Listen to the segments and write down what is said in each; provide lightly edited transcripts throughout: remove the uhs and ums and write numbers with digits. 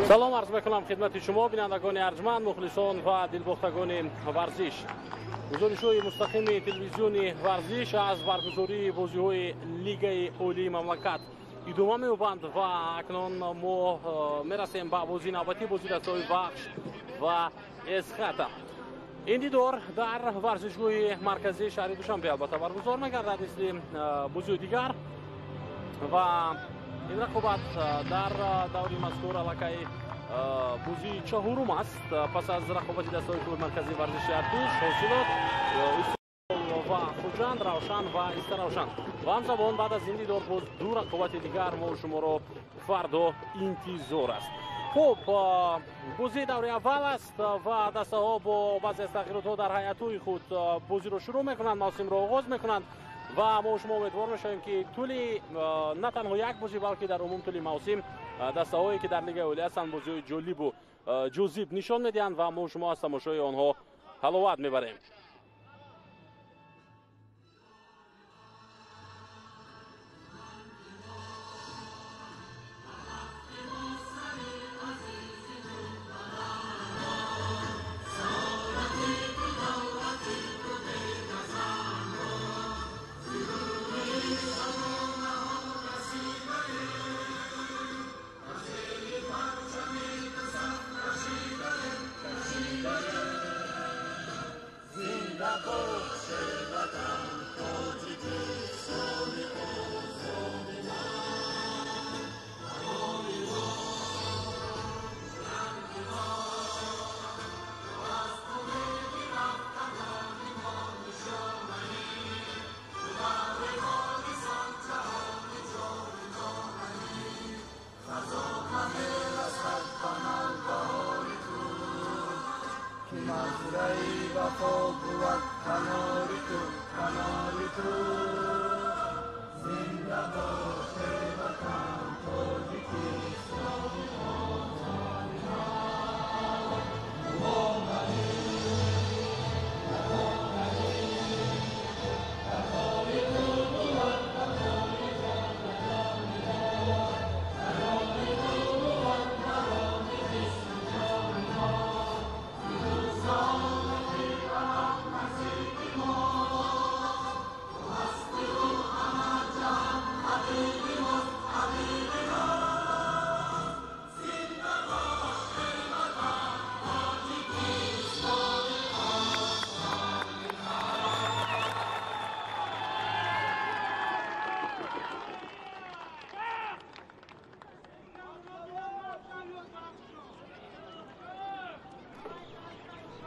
салом арз мекунам хидмати шумо бинандагони арҷманд, мухлисон ва дилбохтагони варзиш. гузоришҳои мустақими телевизиони варзиш аз баргузории бозиҳои лигаи олии мамлакат идома меёбанд ва акнун мо мерасем ба бозии навбатӣ, бозии дастаҳои вахш ва эсхата. ин дидор дар варзишгоҳи марказии шаҳри душанбе албатта баргузор мегардад мисли бозиҳои дигар ва ин рақобат дар даври мазкур аллакай бозии чаҳорум аст пас аз рақобати дастаҳои клуби марказии варзиши артуш. ҳосилот ва хуҷанд, равшан ва иста равшан ва ҳамзамон баъд аз ин дидор боз ду рақобати дигар мо шуморо фардо интизор аст. хуб, бозии даври аввал аст ва дастаҳо бо баъзе аз тағйиротҳо дар ҳайатҳои худ бозиро шурӯъ мекунанд, мавсимро оғоз мекунанд ва мо шумо умедвор мешавем ки тӯли на танҳо як бозӣ, балки дар умум тӯли мавсим дастаҳое ки дар лигаи олӣ ҳастанд бозиҳои ҷолибу ҷозиб нишон медиҳанд ва мо шумо аз тамошои онҳо ҳаловат мебарем.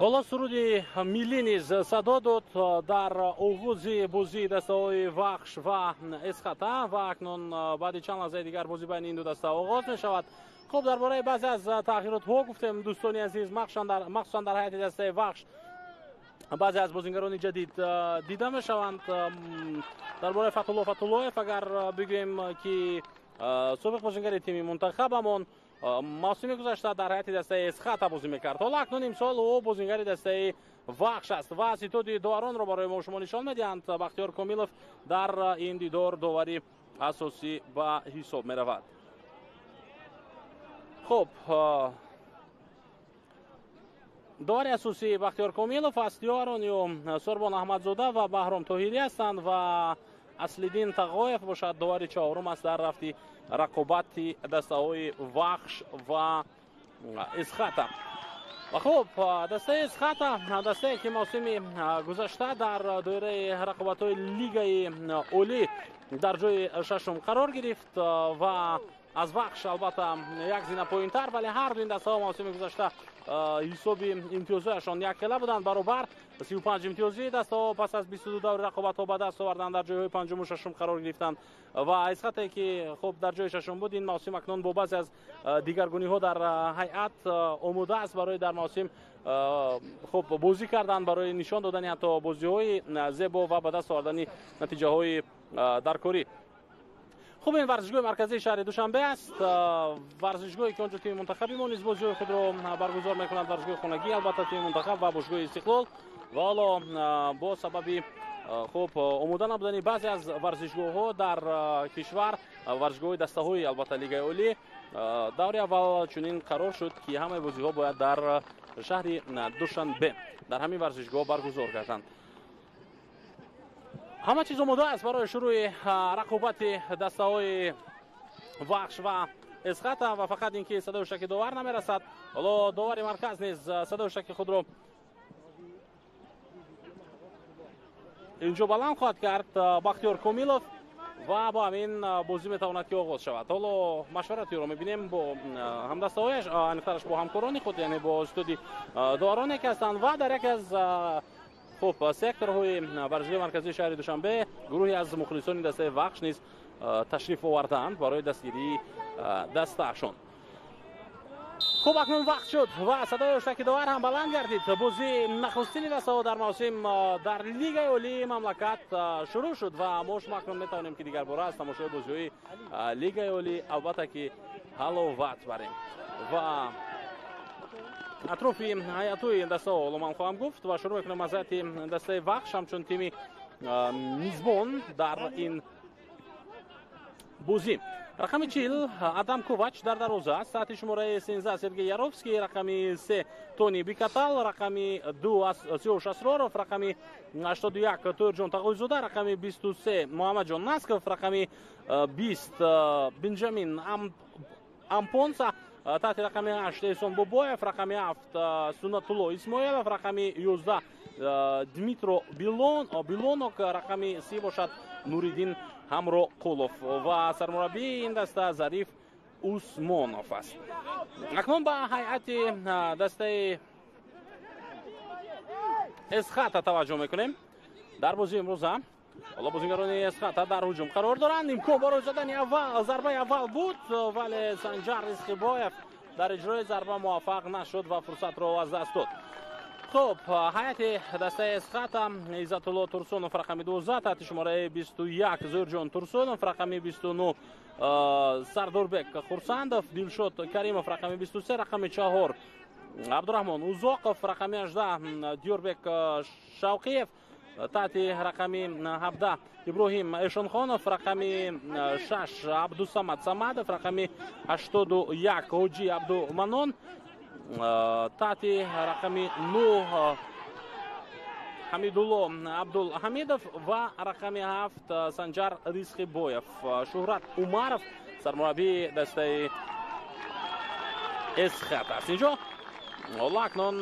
ҳоло суруди миллӣ низ садо дод дар оғози бозии дастаҳои вахш ва эсхата ва акнун баъди чанд лаҳзаи дигар бозӣ байни ин ду даста оғоз мешавад. хуб, дар бораи баъзе аз тағйиротҳо гуфтем дӯстони азиз, махсусан дар ҳайати дастаи вахш баъзе аз бозингарони ҷадид дида мешаванд. дар бораи фатуллоев агар бигӯем ки собиқ бозингари тими мунтахабамон мавсими гузашта дар ҳайати дастаи эсхата бозӣ мекард. ҳоло акнун имсол ӯ бозингари дастаи вахш аст ва ситоди доваронро барои мо шумо нишон медиҳанд. бахтиёр комилов дар ин дидор довари асосӣ ба ҳисоб меравад. хуб, довари асосӣ бахтиёр комилов аст. диёронию сорбон аҳмадзода ва баҳром тоҳирӣ ҳастанд ва аслиддин тағоев бошад довари чаҳорум аст дар рафти рақобати дастаҳои вахш ва эсхата. хуб, дастаи эсхата дастае ки мавсими гузашта дар доираи рақобатҳои лигаи олӣ дар ҷои шашум қарор гирифт ва аз вахш албатта як зина поинтар, вале ҳарду ин дастаҳо мавсими гузашта ҳисоби имтиёзҳояшон якхела буданд, баробар 35 имтиёзи дастаҳо пас аз 22 даври рақобатҳо ба даст оварданд, дар ҷойҳои панҷуму шашум қарор гирифтанд ва эсхате ки хуб дар ҷои шашум буд, ин мавсим акнун бо баъзе аз дигаргуниҳо дар ҳайат омода аст барои дар мавсим хуб бозӣ кардан, барои нишон додани ҳатто бозиҳои зебо ва ба даст овардани натиҷаҳои даркорӣ. хуб, ин варзишгоҳи марказии шаҳри душанбе аст. варзишгоҳе ки онҷо тими мунтахаби мо низ бозиҳои худро баргузор мекунад, варзишгоҳи хонагӣ албатта тими мунтахаб ва бошгоҳи истиқлол ва ҳоло бо сабаби хуб омода набудани баъзе аз варзишгоҳҳо дар кишвар, варзишгоҳҳои дастаҳои албатта лигаи олӣ, даври аввал чунин қарор шуд ки ҳамаи бозиҳо бояд дар шаҳри душанбе дар ҳамин варзишгоҳ баргузор гарданд. ҳама чиз омода аст барои шурӯи рақобати дастаҳои вахш ва эсхата ва фақат ин ки садои шаки довар намерасад. ҳоло довари марказ низ садои шаки худро инҷо баланд хоҳад кард Бахтиёр Комилов ва бо ҳамин бозӣ метавонад ки оғоз шавад. ҳоло машварати ӯро мебинем бо ҳамдастаҳояш, аниқтараш бо ҳамкорони худ, яъне бо студи довароне ки ҳастанд ва дар яке аз хуб секторҳои варзишгоҳи марказии шаҳри душанбе гурӯҳе аз мухлисони дастаи вахш низ ташриф овардаанд барои дастгирии дастаашон. хуб, акнун вақт шуд ва садои оштаки довар ҳам баланд гардид. бозии нахустини дастаҳо дар мавсим дар лигаи олии мамлакат шурӯъ шуд ва мо шумо акнун метавонем ки дигар бора аз тамошои бозиҳои лигаи олӣ албатта ки ҳаловат барем ва атрофи ҳайатҳои дастаҳо ҳоло ман хоҳам гуфт ва шурӯъ мекунем аз ҳайати дастаи вахш ҳамчун тими мизбон дар ин бозӣ. рақами 40 Адам Ковач дар дарвоза аст, саати шумораи 13 Сергей Яровский, рақами 3 Тони Бикатал, рақами 2 Сиёш Асроров, рақами 81 Тоирҷон Тағоизода, рақами 23 Муҳаммадҷон Насков, рақами 20 Бенҷамин Ампонса, таҳти рақами 8 Эҳсон Бобоев, рақами 7 Сунатулло Исмоилов, рақами 11 Дмитро Билонок, рақами 30 бошад Нуриддин Ҳамроқулов ва сармураббии ин даста Зариф Усмонов аст. акнун ба ҳайати дастаи эсхата таваҷҷӯҳ мекунем. дар бозии имрӯза ҳоло бозигарони эсхата дар ҳуҷум қарор доранд. имкон барои задани зарбаи аввал буд, вале Санҷар Ризқибоев дар иҷрои зарба муваффақ нашуд ва фурсатро аз даст дод. хуб, ҳайати дастаи эсхата Иззатулло Турсунов, рақами 12, таҳти шумораи 21 Зӯрҷон Турсунов, рақами 29 Сардорбек Хурсандов, Дилшод Каримов, рақами 23, рақами 4 Абдураҳмон Узоқов, рақами 18 Диёрбек Шавқиев, таҳти рақами 17 Иброҳим Эшонхонов, рақами 6 Абдусамад Самадов, рақами 81 Ҳоҷи Абдуманон, таҳти рақами 9 Ҳамидулло Абдулҳамидов ва рақами 7 Санҷар Ризқибоев. Шуҳрат Умаров сармураббии дастаи эсхата аст. инҷо ҳоло акнун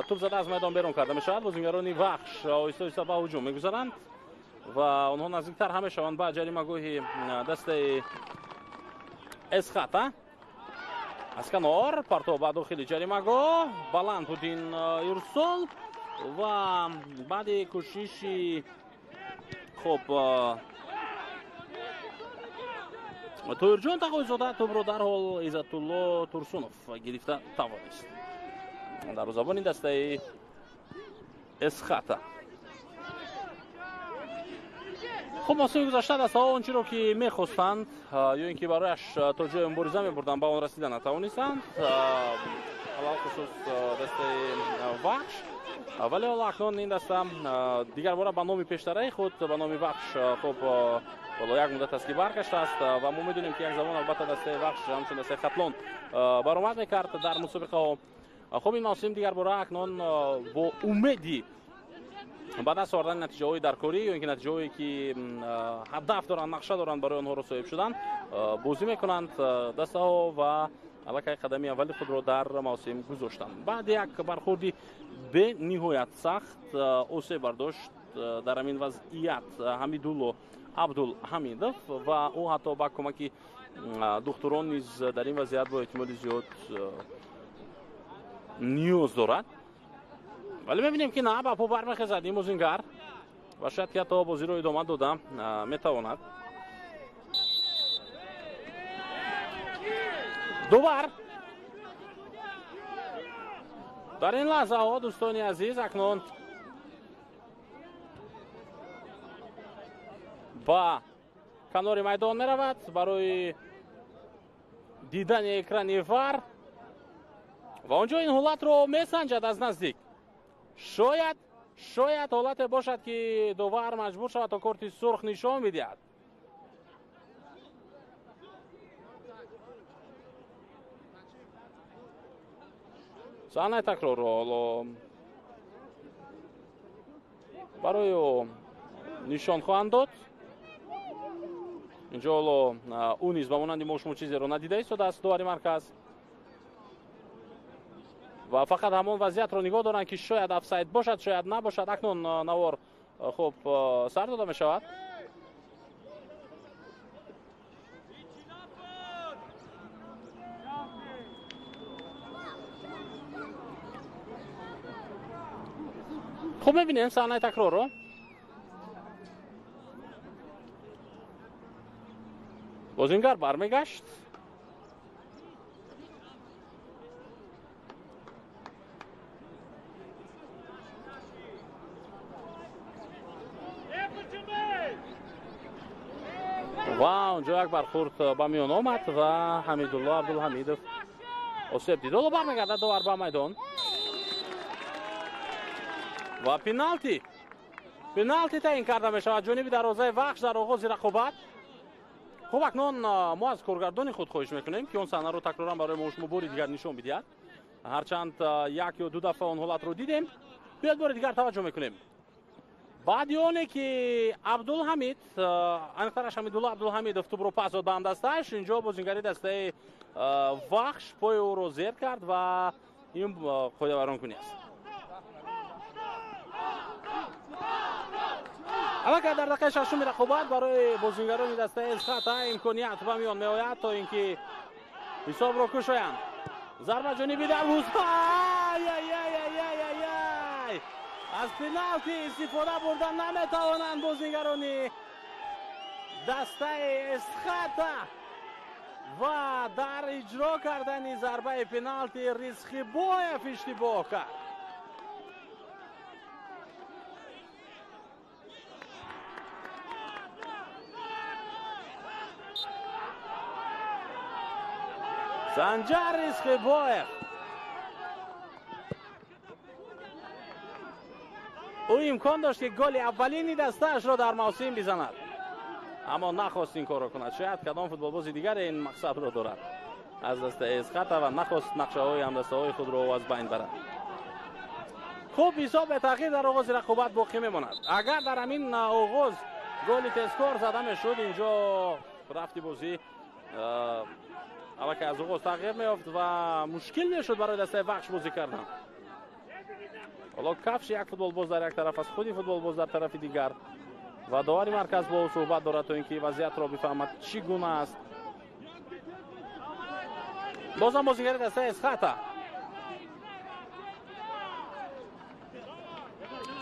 туп зада аз майдон берун карда мешавад. бозигарони вахш оҳиста оҳиста ба ҳуҷум мегузаранд ва онҳо наздиктар ҳам мешаванд ба ҷаримагоҳи дастаи эсхата. аз канор партов ба дохили ҷаримагоҳ, баланд буд ин ирсол ва баъди кӯшиши хуб Тоирҷон Тағоизода тӯбро дарҳол Иззатулло Турсунов гирифта тавонист. дарвозабони дастаи эсхата. хуб, мавсими гузашта дастаҳо он чиро ки мехостанд ё ин ки барояш то ҷои мубориза мебурданд ба он расида натавонистанд, алахусус дастаи вахш. вале ҳоло акнун ин даста дигар бора ба номи пештараи худ, ба номи вахш хуб ҳоло як муддат аст ки баргаштааст ва мо медонем ки як замон албатта дастаи вахш ҳамчун дастаи хатлон баромад мекард дар мусобиқаҳо. хуб, ин мавсим дигар бора акнун бо умеди ба даст овардани натиҷаҳои даркорӣ ё ин ки натиҷаҳое ки ҳадаф доранд, нақша доранд барои онҳоро соҳиб шудан бозӣ мекунанд дастаҳо ва аллакай қадами аввали худро дар мавсим гузоштанд. баъди як бархурди бениҳоят сахт осеб бардошт дар ҳамин вазъият Ҳамидулло Абдулҳамидов ва ӯ ҳатто ба кӯмаки духтурон низ дар ин вазъият бо эҳтимоли зиёд ниёз дорад. вале мебинем ки на ба по бармехезад ин бозингар ва шояд ки ҳатто бозиро идома дода метавонад. довар дар ин лаҳзаҳо дӯстони азиз акнун ба канори майдон меравад барои дидани экрани вар ва онҷо ин ҳолатро месанҷад аз наздик. شاید حالت باشد که داور مجبور شود تا کارت سرخ نشان بدهد. صحنه تکرار حالا برای او نشان خواهند داد. اینجا حالا او نیز به مانند ما چیزی رو ندیده ایستاده است داوری مرکز و فقط همان وضعیت رو نگاه دارن که شاید افساید باشد شاید نباشد. اکنون نوار خوب سر داده می شود. خوب میبینیم صحنه تکرار رو. بازیگر برمیگشت. و اونجا یک برخورد به میان آمد و حمیدالله عبدالحمیدov آسیب دید. حالا برمیگرده داور به میدان و پنالتی تعیین کرده می شود جانب دروازه وخش در آغاز رقابت. خب اکنون ما از کارگردان خود خواهش میکنیم که اون صحنه رو تکرارا برای ما شما بار دیگر نشان بدهد. هرچند یک یا دو دفعه اون حالت رو دیدیم بیاد بار دیگر توجه میکنیم. بعد اونه که عبدالحمید انقدرش حمیدالله عبدالحمیدov توپ رو پس داد به هم دستش. اینجا بازیگری دسته وخش پای او رو زیر کرد و این خودآوران کنی است. البته در دقیقه 6 رقابت برای بازیگران دسته اسخط امکانیت به میان می آید تا اینکه حساب رو کشایند. ضربه جانبی دروازه از پنالتی استفاده بردن نمیتوانند بازیگران دسته اسخط و در اجرا کردن ضربه پنالتی رزخبایف اشتباه کرد. سنجر رزخبایف او امکان داشت که گل اولین دسته‌اش را در موسم بزند اما نخواست این کار را کند. شاید کدام فوتبال بازی دیگر این مقصد را دارد از دسته اسخط و نخواست نقشه های هم دسته های خود را از بین برد. خوب حساب به تغییر در آغاز رقابت باقی میماند. اگر در همین آغاز گل تسکور زده میشد اینجا رفتی بازی البته از آغاز تغییر میافت و مشکل میشد برای دسته وخش بازی کردن. حالا کفش یک فوتبال باز در یک طرف است خودی فوتبال باز در طرف دیگر و داوری مرکز با او صحبت دارد تا اینکه وضعیت را بفهمد چی گونه است. بازم بازیگر دسته اسخط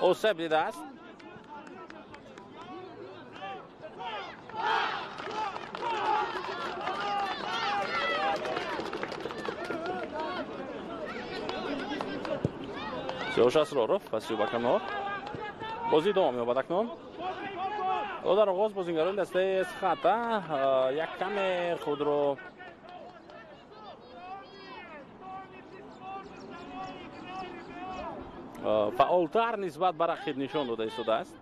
آسیب دیده است. سیاوش اسرارov پس با کنار بازی دوام می‌یابد اکنون. در آغاز بازیگران دسته اسخط یک کم خود رو فعالتر نسبت به رقیب نشان داده ایستاده است.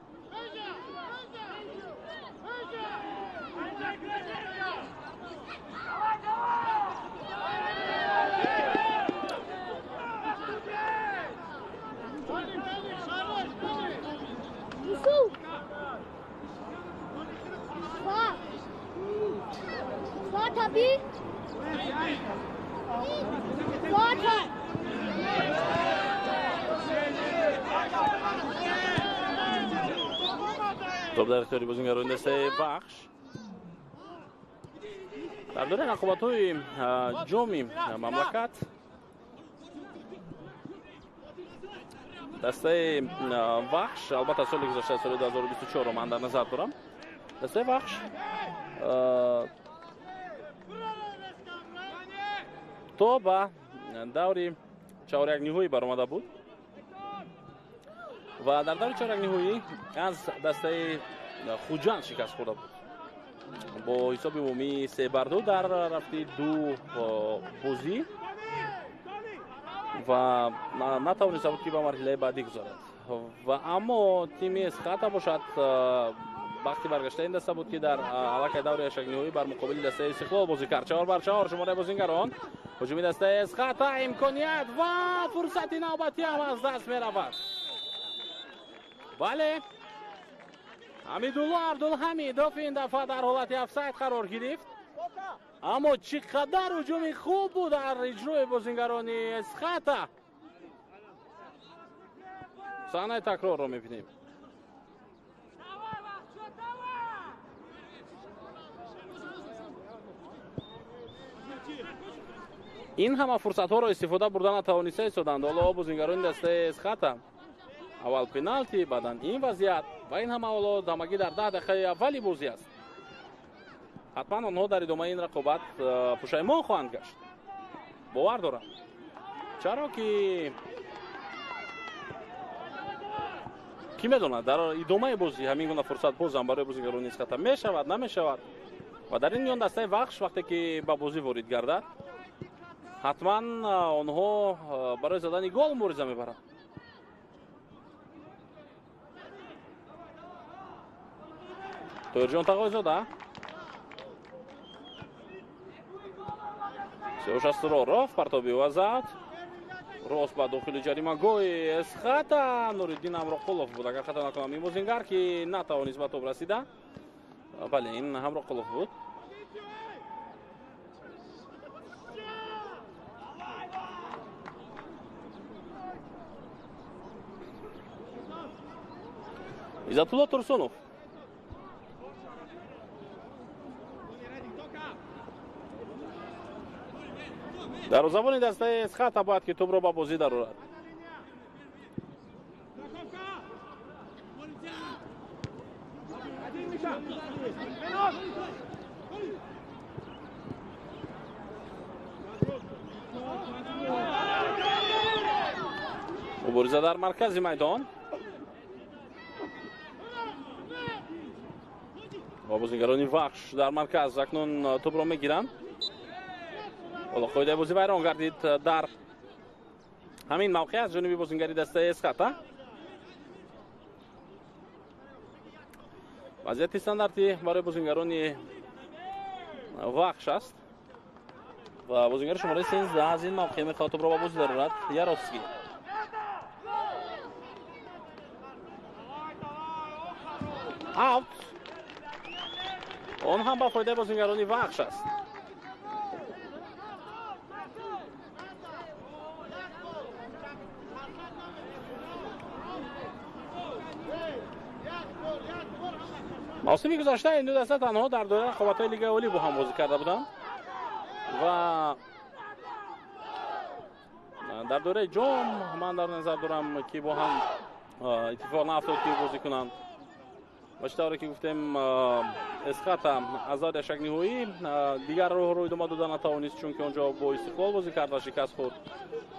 توپ در اختیار بازیگران دسته وخش. در دوران رقابت‌های جام مملکت دسته وخش البته سال گذشته سال 2024 رو من در نظر دارم دسته وخش تا به دوری چهارک نهایی برآمده بود و در دور چهارک نهایی از دسته خوجند شکست خورده بود با حساب عمومی 3-2 در رفته دو بازی و نتوانست بود که به مرحله بعدی گذارد. و اما تیم اسخاتا باشد وقتی برگشته این دسته بود که در علاقه دور یشگنی‌هویی بر مقابل دسته استقلال بازی کرد. 4 بر 4 شماره بازیگران. هجوم دسته اسخاتا امکانیت و فرصت نوبتی هم از دست می‌رود. بله حمیدالله عبدالحمیدوف این دفعه در حالت افساید قرار گرفت، اما چقدر هجوم خوب بود در اجرای بازیگران اسخاتا. صحنه تکرار رو می‌بینیم. این همه فرصت ها را استفاده بردن توانسته ایستادند. حالا بازیگران دسته اسخاتا اول پنالتی، بعدا این وضعیت و این همه حالا دامگی در 10 دقیقه اولی بازی است. حتما آنها در ادامه این رقابت پشیمان خواهند گشت، باور دارم، چرا که کی میدونه در ادامه بازی همین گونه فرصت باز هم برای بازیگران اسخاتا میشود نمیشود و در این میان دسته وقش وقتی که به بازی وارد گردد حتما آنها برای زدن گل مبارزه میبرند. تویرجان تقاضا زده سیوش است رو رفت پرتابی وزد راست به داخل جریمه گوی اسخاتا. نوریدین همراقولوف بود اگر خطا نکنم این بازیگر که نتوانست به توپ رسیده. بله این همراقولوف بود. عزت‌الله ترسونوف دروازه‌بان دسته اسخاتا باید که توپ را به بازی درآورد. مبارزه در مرکز میدان و بازیگران وحش در مرکز اکنون توپ را میگیرند. حالا قاعده بازی ویران گردید در همین موقع از جانب بازیگری دسته اسخاتا. وضعیت استانداردی برای بازیگران وحش است و بازیگر شماره 13 از این موقع میخواد توپ را به بازی درآورد. یاروفسکی اوت، اون هم با فایده بازیگران وحش است. موسمی گذشته این دو دسته تنها در دوره رقابت‌های لیگ اولی با هم بازی کرده بودند و در دوره جام من در نظر دارم که با هم اتفاق نیفتاد که بازی کنند. و چطوری که گفتیم اسخاتا آزاد یشگنی‌هویی دیگر رو ادامه دادن نتوانست چون که اونجا با استقلال بازی کرد و شکست خورد.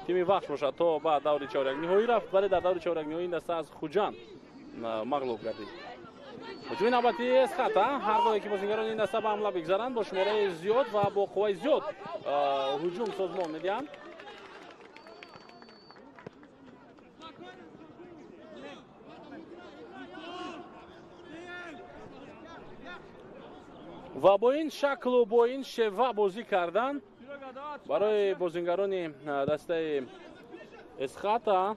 تیم وحش باشد تا بعد دور چهارگانه‌ای رفت ولی در دور چهارگانه‌ای این دسته از خوجان مغلوب گردید. هجوم نوبتی اسخاتا هر دو که بازیگران این دسته به حمله بگذارند با شماره زیاد و با قوه زیاد هجوم سازمان میدهند. و با این شکل و با این شیوه بازی کردن برای بازیگران دسته اسخاتا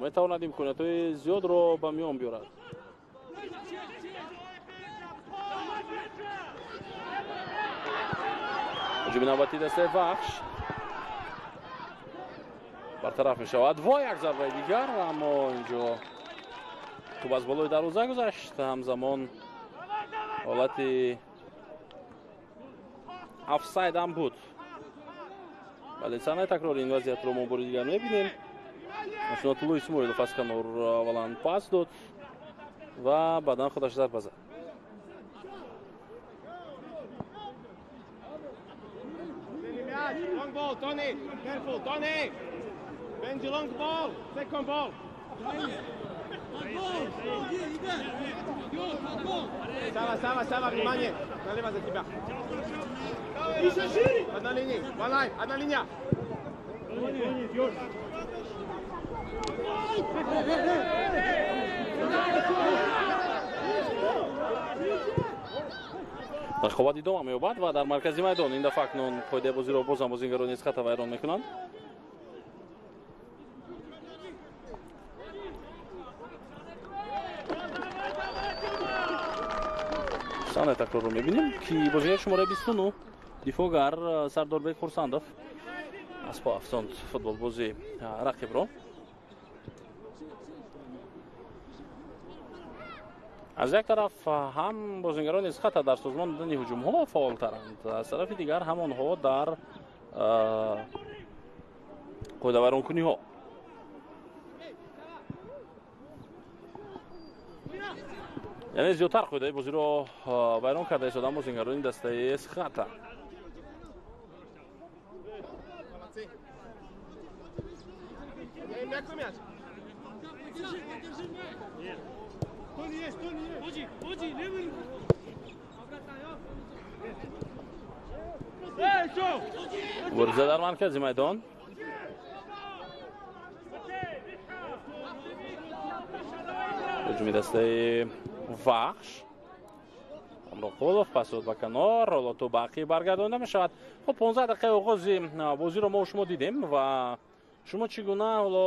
میتواند امکانات زیاد رو به میان بیارد. هجوم نوبتی دسته وحش برطرف می شود و یک ضربه دیگر، اما اینجا توپ از بالای دروازه گذشت. همزمان حالت افساید هم بود. ولی صحنه تکرار این وضعیت رو ما بار دیگر میبینیم. مشونات لویس موریدوف از کنار اولا پاس داد و بعدا خودش ضربه زد. Long ball, Tony. Careful, Tony. Benji, long ball. Second ball. Сава, внимание. Налево за тебя. Одна линия, одна линия. рақобат идома меёбад ва дар маркази майдон ин дафъа акнун қоидаи бозиро бозам бозингарони из хата вайрон мекунанд. сане такрорро мебинем ки бозингари шумораи 29 дифоъгар Сардорбек Хурсандов аз по афсонд футболбози рақибро аз як тараф ҳам бозингарони из хата дар созмон додани ҳуҷумҳо фаъолтаранд, аз тарафи дигар ҳам онҳо дар қоидавайронкуниҳо. яъне зиёдтар қоидаи бозиро вайрон карда истодан бозингарони дастаи из хата. гурза дар маркази майдон ҳуҷуми дастаи вахш амроқулов пасуд ба канор ролото бақӣ баргардонда мешавад. хуб 15 дақиқаи оғози бозиро мо шумо дидем ва шумо чӣ гуна ҳоло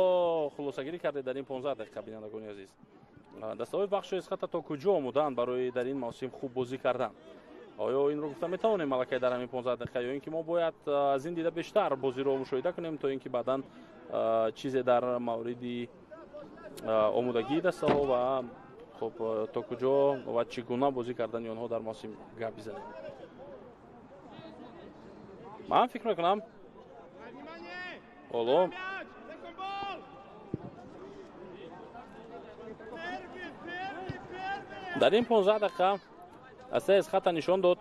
хулосагирӣ кардед дар ин 15 дақиқа бинандагони азиз? дастаҳои вахшу из хата то куҷо омуданд барои дар ин мавсим хуб бозӣ кардан? оё инро гуфта метавонем малакай дар ҳамин 15 дақиқа ё ин ки мо бояд аз ин дида бештар бозиро мушоҳида кунем то ин ки баъдан чизе дар мавриди омодагии дастаҳо ва хуб то куҷо ва чӣ гуна бозӣ кардани онҳо дар мавсим гап бизанем? ман фикр мекунам ҳоло дар ин 15 дақиқа дастаи из хата нишон дод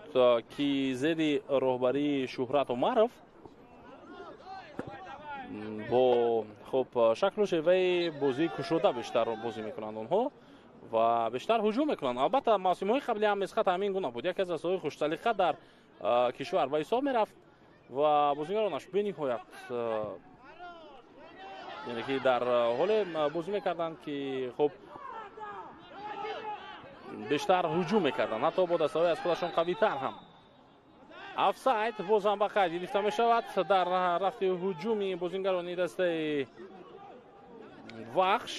ки зери роҳбарии Шуҳрат Умаров бо хуб шаклу шеваи бозии кушода бештар бозӣ мекунанд онҳо ва бештар ҳуҷум мекунанд. албатта мавсимҳои қаблӣ ҳам из хата ҳамин гуна буд. яке аз дастаҳои хушсалиқа дар кишвар ба ҳисоб мерафт ва бозингаронаш бениҳоят яъне ки дар ҳоле бозӣ мекарданд ки хуб бештар ҳуҷум мекарданд, ҳатто бо дастаҳои аз худашон қавитар ҳам. офсайд бозам ба қайд гирифта мешавад дар рафти ҳуҷуми бозингарони дастаи вахш.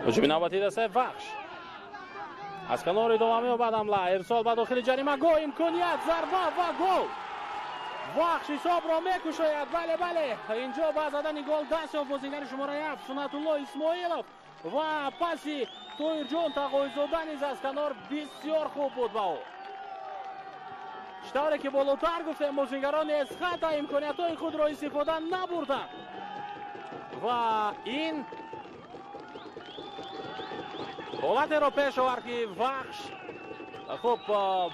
ҳуҷуми навбатии дастаи вахш аз канор идома меёбад ҳамла ирсол ба дохили ҷарима гол имконият зарба ва гол. вахш ҳисобро мекушояд. бале бале инҷо ба задани гол даст ёфт бозингари шумораи 7 Сунатулло Исмоилов ва паси Тоирҷон Тағоизода низ аз канор бисёр хуб буд ба ӯ. штавре ки болотар гуфтем бозингарони аз хата имкониятҳои худро истифода набурданд ва ин ҳолатеро пеш овард ки вахш хуб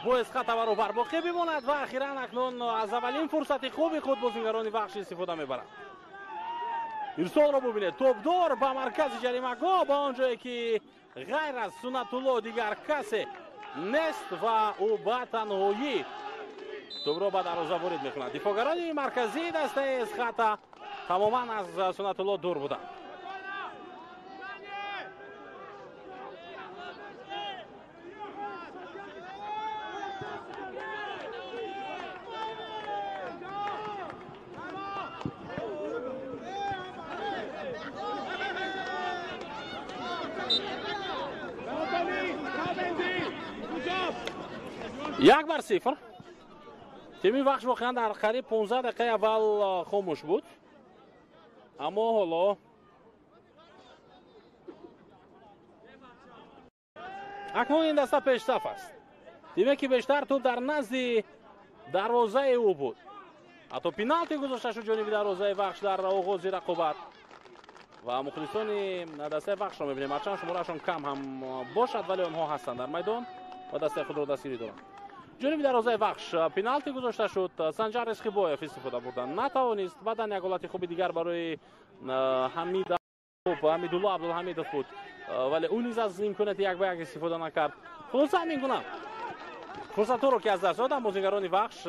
бо аз хата баробар боқӣ бимонад ва ахиран акнун аз аввалин фурсати хуби худ бозингарони вахш истифода мебаранд. ирсолро бубинед, топдор ба маркази ҷаримагоҳ ба он ҷое ки ғайр аз Сунатулло дигар касе нест ва ӯ ба танҳоӣ топро ба дарвоза ворид мекунад. дифоъгарони марказии дастаи аз хата тамоман аз Сунатулло дур буданд. як бар сифр. тими вахш воқеан дар қариб 15 дақиқаи аввал хомӯш буд, аммо ҳоло акнун ин даста пешсаф аст. димек ки бештар туп дар назди дарвозаи ӯ буд. ҳатто пеналти гузошта шуд ҷониби дарвозаи вахш дар оғози рақобат ва мухлисони дастаи вахшро мебинем. ҳарчанд шуморашон кам ҳам бошад, вале онҳо ҳастанд дар майдон ва дастаи худро дастгирӣ доранд. ҷониби дарвозаи вахш пеналти гузошта шуд. Санҷар Ризқибоев истифода бурда натавонист. баъдан як ҳолати хуби дигар барои ҳамидулло абдулҳамидов буд, вале ӯ низ аз имконияти як ба як истифода накард. хулоса ҳамин гуна фурсатҳоро ки аз даст доданд бозигарони вахш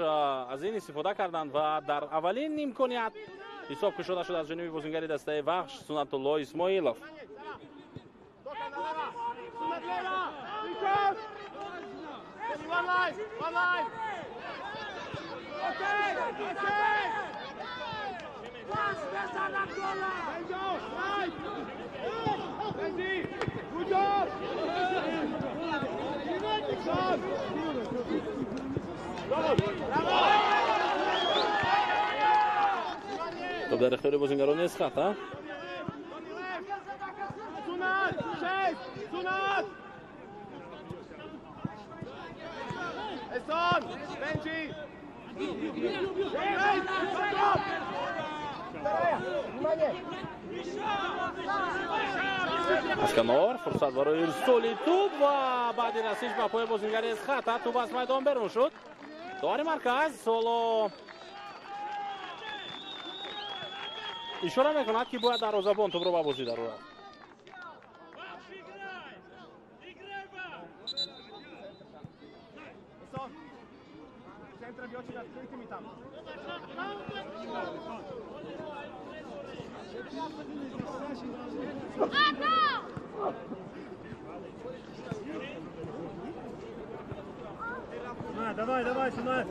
аз ин истифода карданд ва дар аввалин имконият ҳисоб кушода шуд аз ҷониби бозингари дастаи вахш Сунатулло Исмоилов. Топ дар ихтиёри бозингарони Эсхат. Асканор фурсат барои ирсоли туб ва баъди расиш ба пои бозингари Эсхат. туб аз майдон берун шуд. дори марказ ҳоло ишора мекунад ки бояд дарвозабон тубро ба бозӣ дарорад. Давай, давай, сюда.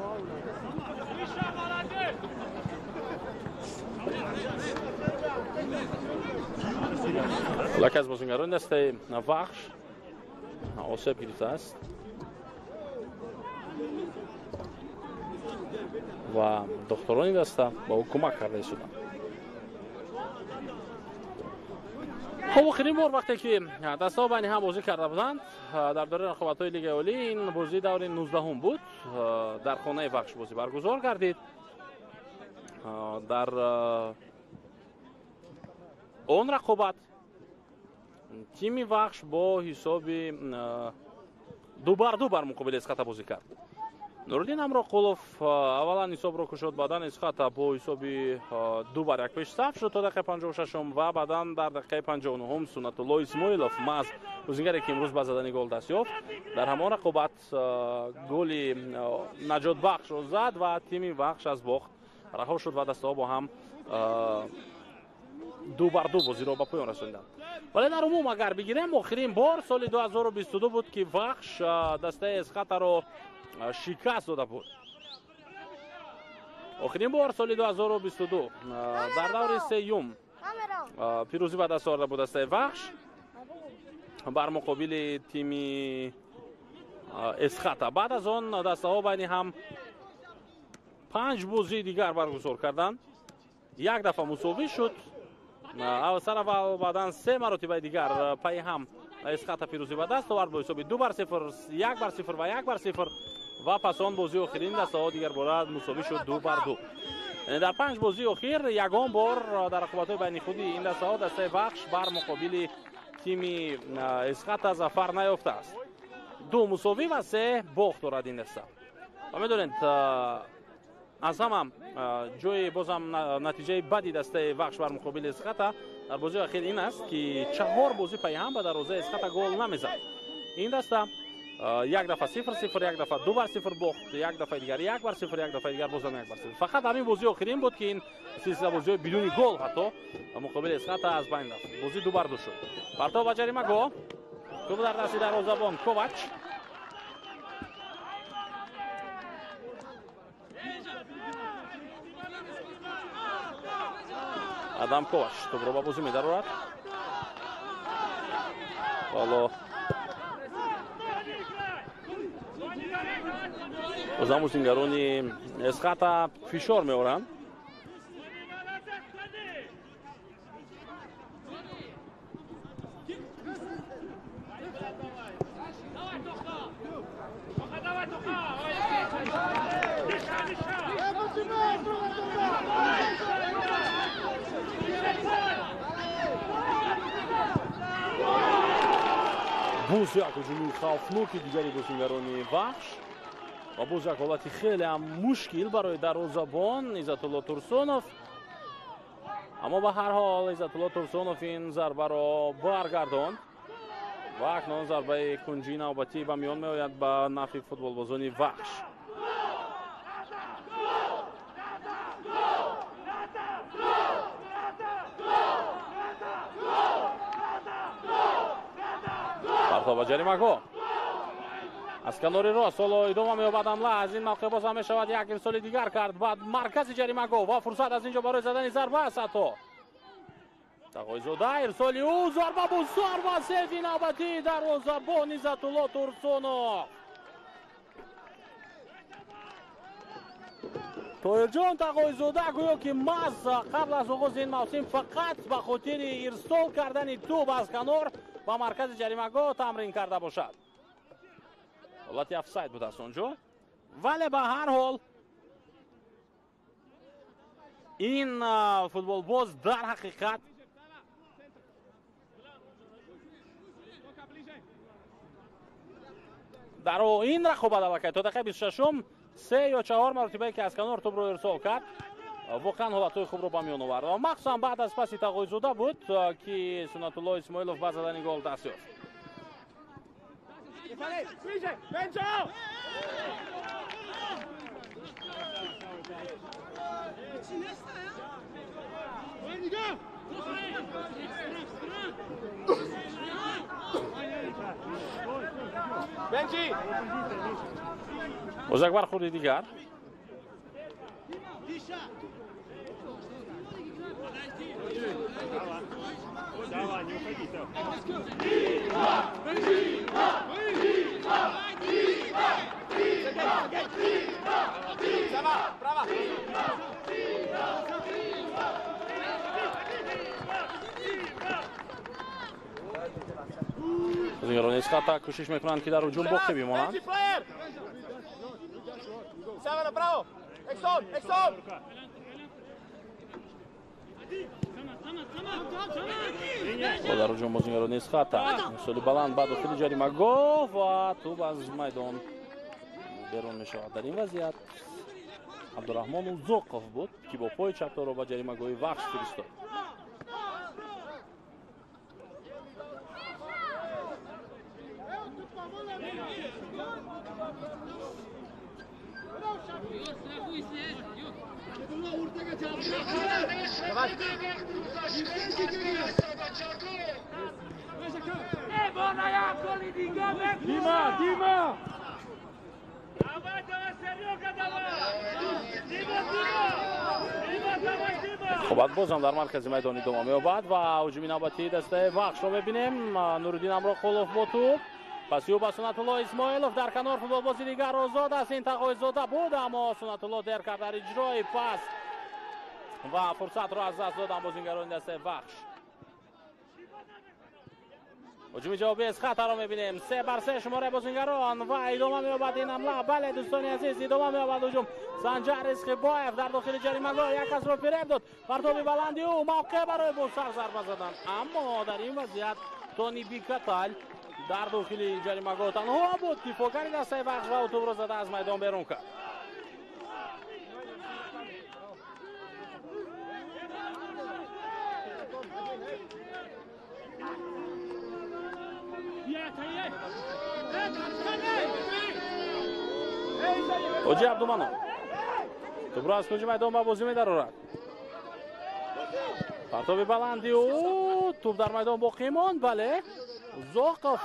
Лака аз бозингарони дастаи вахш осеб гирифтааст ва духтурони даста ба ӯ кӯмак карда истоданд. охирин бор вақте ки дастаҳо байни ҳам бозӣ карда буданд дар дораи рақобатҳои лигаи олӣ, ин бозии даври 19 буд. дар хонаи вахш бозӣ баргузор гардид. дар он рақобат тими вахш бо ҳисоби 2-2 бар муқобили Эсхата бозӣ кард. Нуруддин Амроқулов аввалан ҳисобро кушод, баъдан Эсхата бо ҳисоби 2-1 пешсаф шуд то дақиқаи 56 ва баъдан дар дақиқаи 59 Сунатулло Исмоилов маз бозингаре ки имрӯз ба задани гол даст ёфт, дар ҳамон рақобат голи наҷотбахшро зад ва тими вахш аз бохт раҳо шуд ва дастаҳо бо ҳам 2-2 бозиро ба поён расонданд. вале дар умум агар бигирем, охирин бор соли 2022 буд ки вахш дастаи Эсхатаро шикаст дода буд. охирин бор соли 2022 дар даври сеюм пирӯзӣ ба даст орда буд дастаи вахш бар муқобили тими Эсхата. баъд аз он дастаҳо байни ҳам 5 бозии дигар баргузор карданд. як дафъа мусовӣ шуд. сараввал баъдан 3 маротибаи дигар пайи ҳам Эсхата пирӯзӣ ба даст овард бо ҳисоби 2-0, 1-0 ва 1-0 ва пас он бозии охирин дастаҳо дигар бора мусовӣ шуд 2-2. дар 5 бозии охир ягон бор дар рақобатҳои байни худи ин дастаҳо дастаи вахш бар муқобили тими Эсхата зафар наёфтааст. 2 мусовӣ ва 3 бохт дорад ин даста. ва медонед аз ҳама ҷои бозам натиҷаи бади дастаи вахш бар муқобили Эсхата дар бозии охир ин аст ки 4 бозӣ пайи ҳам ба дарвозаи Эсхата гол намезад. ин даста як дафъа 0-0, як дафъа 2-0 бохт, як дафъаи дигар 1-0, як дафъаи дигар бозам 1-0. фақат ҳамин бозии охирин буд ки ин силсила бозиҳои бидуни гол ҳатто муқобили Эсхата аз байн рафт. бозӣ 2-2 шуд. партов ба ҷаримагоҳ, тӯб дар дасти дарвозабон Ковач. Адам Ковач тӯбро ба бозӣ медарорад. ҳоло бозам бозингарони Эсхата фишор меоранд. буз як ҳуҷуми хавфноки дигари бозингарони вахш ва буз як ҳолати хеле ҳам мушкил барои дарвозабон Иззатулло Турсунов. аммо ба ҳар ҳол Иззатулло Турсунов ин зарбаро баргардонд ва акнун зарбаи кунҷии навбатӣ ба миён меояд ба нафи футболбозони вахш. партова ҷаримагоҳ аз канори рост ҳоло идома меёбад ҳамла. аз ин мавқеъ боз ҳам мешавад як ирсоли дигар кард ба маркази ҷаримагоҳ ва фурсат аз инҷо барои задани зарба аст. ҳатто тағоизода ирсоли ӯ зарба бу зарба севи навбатӣ дарвозабон Иззатулло Турсунов. тоирҷон тағоизода гӯё ки маҳз қабл аз оғози ин мавсим фақат ба хотири ирсол кардани тӯб аз канор ба маркази ҷаримагоҳ тамрин карда бошад. ҳолати офсайд будааст онҷо, вале ба ҳар ҳол ин футболбоз дар ҳақиқат дар ин рақобат аллакай то дақиқаи 26-ум 3 ё 4 маротибае ки аз канор тӯбро ирсол кард воқеан ҳолатҳои хубро ба миён овард. махсусан баъд аз паси тағоизода буд ки Сунатулло Исмоилов ба задани гол даст ёфт. боз як бархӯрди дигар. Давай, не уходи, бозингарони Исхата кӯшиш мекунанд ки дар ҳуҷум боқӣ бимонанд. дар ҳуҷум бозингарони Исхата мисоли баланд ба дохили ҷаримагоҳ ва тӯб аз майдон берун мешавад. дар ин вазъият Абдураҳмон Узоқов буд ки бо пои чапторо ба ҷаримагоҳи вахш фиристод. Дима! хуб бозам дар маркази майдон идома меёбад ва ҳуҷуми навбатии дастаи вахшро мебинем. Нуруддин Амроқулов бо тӯб, паси ӯ ба Сунатулло Исмоилов. дар канор футболбози дигар озод аст. ин тағоизода буд, аммо Сунатулло дер кард дар иҷрои пас ва фурсатро аз даст доданд бозингарони дастаи вахш. ҳуҷуми ҷавоби Исхатаро мебинем. 3-3 шумораи бозингарон ва идома меёбад ин ҳамла. бале дӯстони азиз, идома меёбад ҳуҷум. Санҷар Ризқибоев дар дохили ҷаримагоҳ як касро фиреб дод. партоби баланди ӯ мавқеъ барои бо сар зарба задан, аммо дар ин вазъият Тони Бикаталь дар дохили ҷаримагоҳ танҳо буд. дифоъгари дастаи вахш ва ӯ тӯбро зада аз майдон берун кард. ҳоҷи Абдуманон тӯбро аз кунҷи майдон ба бозӣ медарорад. партоби баланди ӯ тӯб дар майдон боқӣ монд. бале Узоқов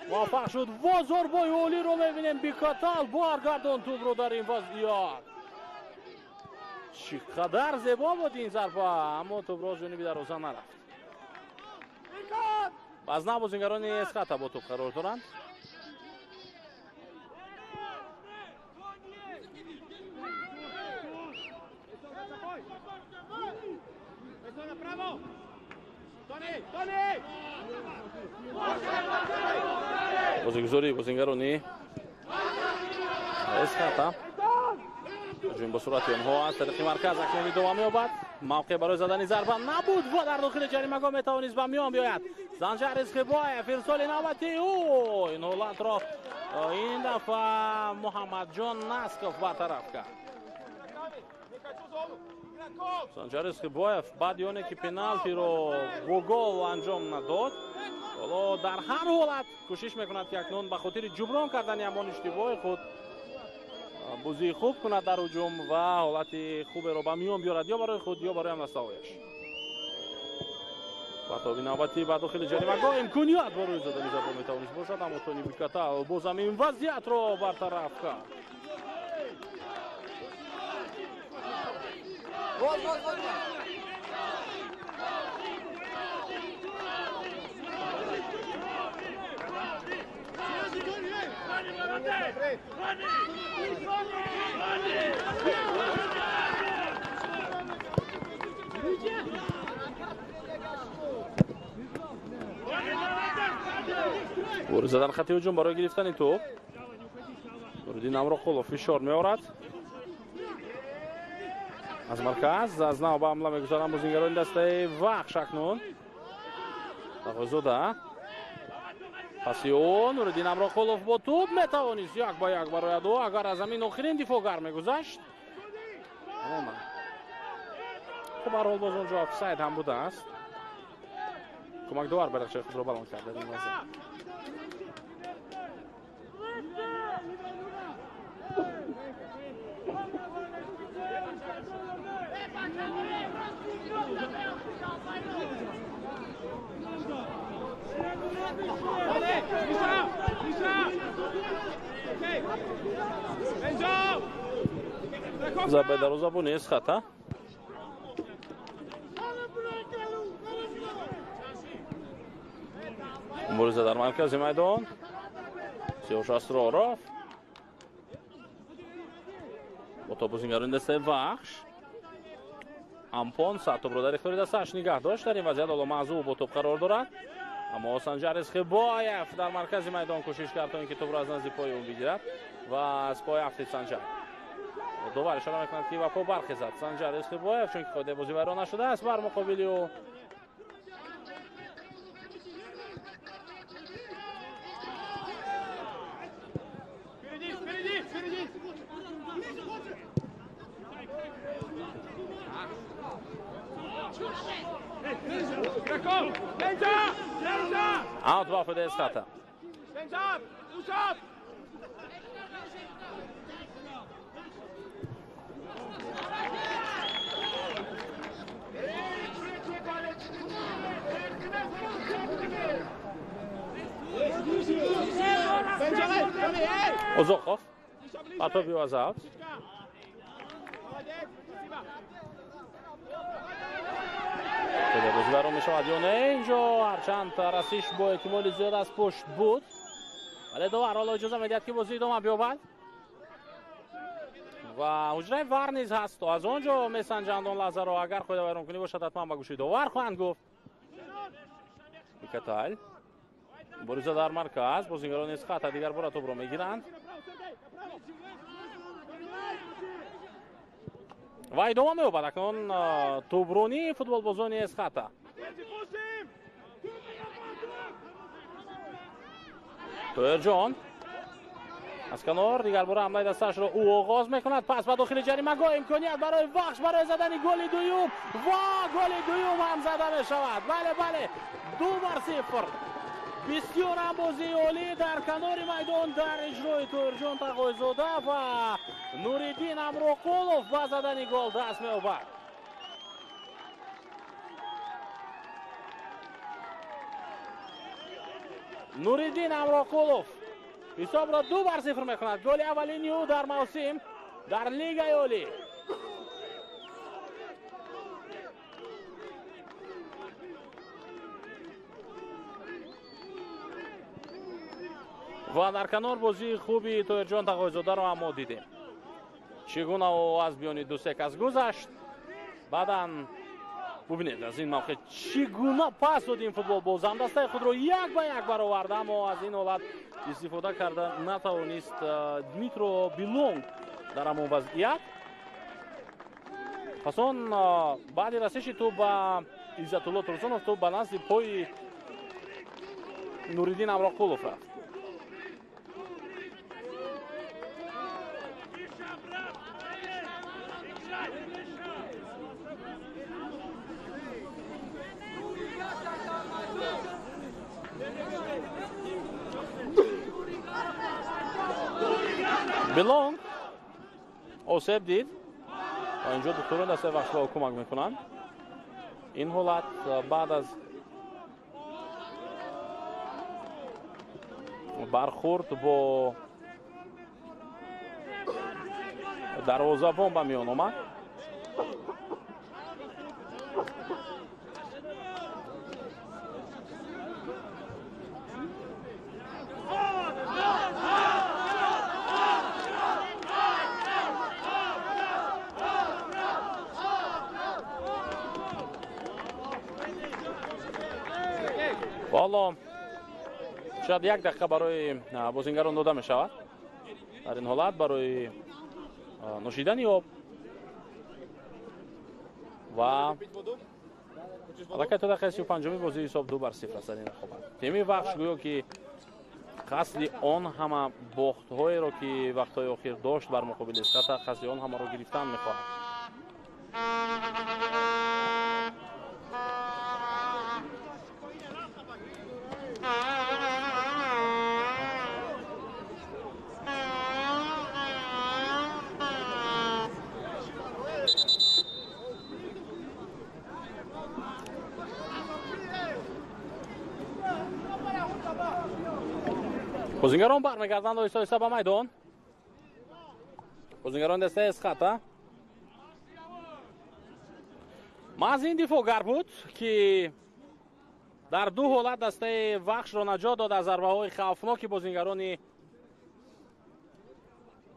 муваффақ шуд. возорбои олиро мебинем. Бикатал баргардон тӯбро дар ин вазъият. чӣ қадар зебо буд ин зарба, аммо тӯбро аз ҷониби дарвоза нарафт. баъзна бозингарони Исхата бо тӯб қарор доранд. бозигузори бозингарони Исхата. ҳуҷум ба сурати онҳо аз тариқи марказ акнун идома меёбад. мавқеъ барои задани зарба набуд ва дар дохили ҷаримагоҳ метавонист ба миён биёяд. Санҷар Исхибоев ирсоли навбатӣ ин ҳолатро ин дафъа Муҳаммадҷон Насков бартараф кард. Санҷар Исхибоев баъди оне ки пеналтиро бо гол анҷом надод, ҳоло дар ҳар ҳолат кӯшиш мекунад ки акнун ба хотири ҷуброн кардани ҳамон иштибоҳи худ бозии хуб кунад дар ҳуҷум ва ҳолати хуберо ба миён биёрад ё барои худ ё барои ҳамнастаҳояш. бартоби навбатӣ ба дохили ҷаримагоҳ имконият барои задани зарба метавонист бошад, аммо Тони Бикатал боз ҳам ин вазъиятро бартараф кард. бориса дар хати ҳуҷум барои гирифтани топ. Нуриддин Амроқулов фишор меорад. аз марказ аз нав ба ҳамла мегузаранд бозингарони дастаи Вахш акнун. Тағозода. паси он Нуриддин Амроқулов бо топ метавонист 1-1 барои аду агар аз замин охирин дифоъгар мегузашт. хуб ҳар ҳол боз онҷо офсайд ҳам будааст. кӯмакдовар барақшаи худро балон кард дар ин вазъият. зарбаи дарозабони Эсхата. мубориза дар маркази майдон. Сиёш Асроров бо топ бозингарони дастаи Вахш. Ампон Саттобро дар ихтиёри дастааш нигоҳ дошт. дар ин вазъият ҳоло Маъзув бо топ қарор дорад. аммо Санҷар Исхибоев дар маркази майдон кӯшиш кард то ин ки топро аз назди пои он бигирад ва аз пои афтид Санҷар. довар ишора мекунад ки ба по бархезад Санҷар Исхибоев, чунки қоидаи бозӣ вайрон нашудааст. бар муқобили ӯ аут ба афида Эсхата. Озохов бартоби аз аут. бозибарон мешавад ё не? инҷо ҳарчанд расиш бо эҳтимоли зиёд аз пушт буд, вале довар ҳоло иҷоза медиҳад ки бозӣ идома биёбад ва ҳуҷраи вар низ ҳаст. аз он ҷо месанҷанд он лаҳзаро. агар қоида вайронкунӣ бошад ҳатман ба гӯши довар хоҳанд гуфт. Бикатал бориза дар марказ. бозингарони Эсхата дигар бора топро мегиранд ва идома меёбад акнун тӯбронии футболбозони Эсхата. тоерҷон аз канор дигар бора ҳамлаи дастаашро ӯ оғоз мекунад. пас ба дохили ҷаримагоҳ имконият барои Вахш барои задани голи дуюм ва голи дуюм ҳам зада мешавад. бале 2-0. бисёр ҳам бозии олӣ дар канори майдон дар иҷрои Тоерҷон Тағойзода ва Нуриддин Амроқулов ба задани гол даст меёбад. Нуриддин Амроқулов ҳисобро 2-0 мекунад. голи аввалини ӯ дар мавсим дар Лигаи олӣ. ва дар канор бозии хуби Тоерҷон Тағойзодаро ҳам мо дидем. чӣ гуна ӯ аз биёни ду секас гузашт. баъдан бубинед аз ин мавқеъ чӣ гуна пас дод ин футболбоз. ҳамдастаи худро 1-1 баровард, аммо аз ин ҳолат истифода карда натавонист Дмитро Билонг дар ҳамон вазъият. پس اون بعد رسیدش تو با عزت‌الله ترسونов تو به نزد پای نوریدین امراقولوف رفت. بلونگ آسیب دید و اینجا دکتران دسته وحش کمک میکنن. این حالت بعد از برخورد با دروازه‌بان به میان آمد. حالا شاید 1 دقیقه برای بازیگران داده می شود. در این حالت برای نوشیدن آب و حرکت دقیقه 35 بازی حساب 2-0 است. در این رقابت تیم وحش گویا که قصد آن همه باخت‌هایی را که وقت‌های اخیر داشت بر مقابل اسخاتا قصد آن همه را گرفتن می‌خواهد. بازیگران برمیگردند آهسته به میدان. بازیگران دسته اسخاتا محض این دفاعگر بود که در 2 حالت دسته وحش را نجات داد از ضربه‌های خوفناک بازیگران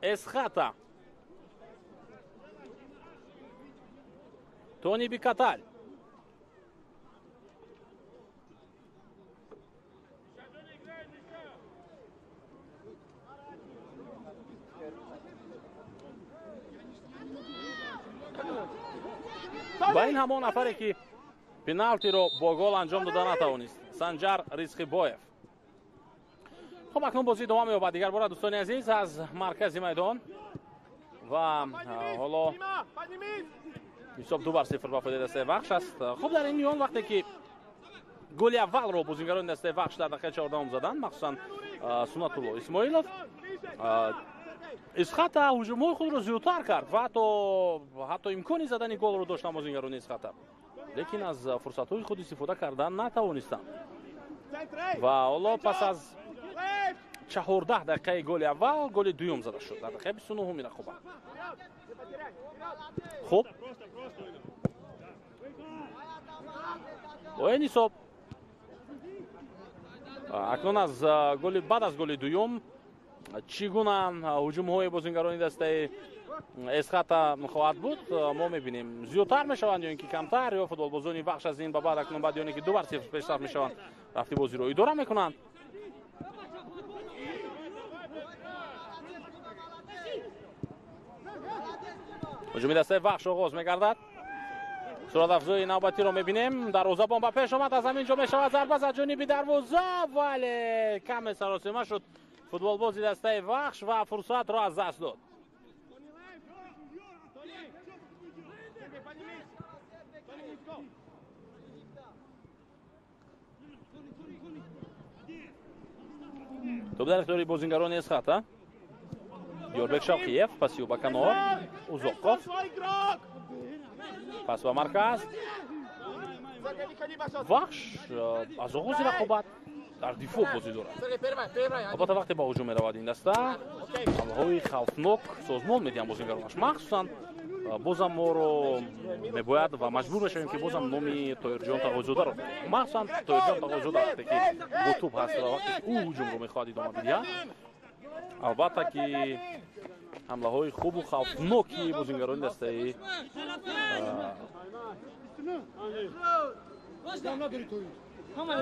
اسخاتا. تونی بیکاتال با این همان نفری که پنالتی رو با گل انجام داده نتوانست، سنجر رزقیبویف. خب اکنون بازی دوام یابد. دیگر بار دوستان عزیز از مرکز میدان و حالا حساب 2-0 به فایده دسته وحش است. خب در این میان وقتی که گل اول رو بازیگران دسته وحش در دقیقه 14 زدن، مخصوصا سنت الله اسماعیلوف، اسخاتا هجوم‌های خود رو زیادتر کرد و حتی امکانی زدن گل رو داشتن بازیگران اسخاتا، لیکن از فرصت‌های خود استفاده کردن نتوانستند. و حالا پس از 14 دقیقه گل اول، گل دوم زده شد در دقیقه 29 رقابت. خب با این حساب اکنون از گل بعد از گل دوم چگونه هجوم‌های بازیگران دسته اسخاتا خواهد بود ما می‌بینیم. زیادتر می‌شوند یا اینکه کمتر، یا فوتبال‌بازان وحش از این به بعد اکنون بعد یا اینکه 2-0 پیشرفت می‌شوند رفتی بازی رو اداره می‌کنند. هجوم دسته وحش آغاز می‌گردد. سرعت افزای نوبتی رو می‌بینیم. دروازه‌بان به پیش آمد، از همینجا می‌شود ضربه زد جانبی دروازه، ولی کم سراسیمه شد فوتبال بازی دسته وحش و فرصت را از دست داد. توپ در اختیار بازیگران اسخاتا. یوربک شاقیف پس به کنار اوزاقوف، پس به مرکز وحش از آغاز رقابت در دفاع بازی دارد. البته وقتی با هجوم می‌رود این دسته حمله‌های خوفناک سازمان می‌دهند بازیگرانش، مخصوصا بازم ما رو می‌باید و مجبور بشیم که بازم نامی طاهرجان تقاضوده رو، مخصوصا طاهرجان تقاضوده وقتی که با توپ هست و وقتی او هجوم رو می‌خواد ادامه بدهد، البته که حمله‌های خوب و خوفناکی بازیگران دسته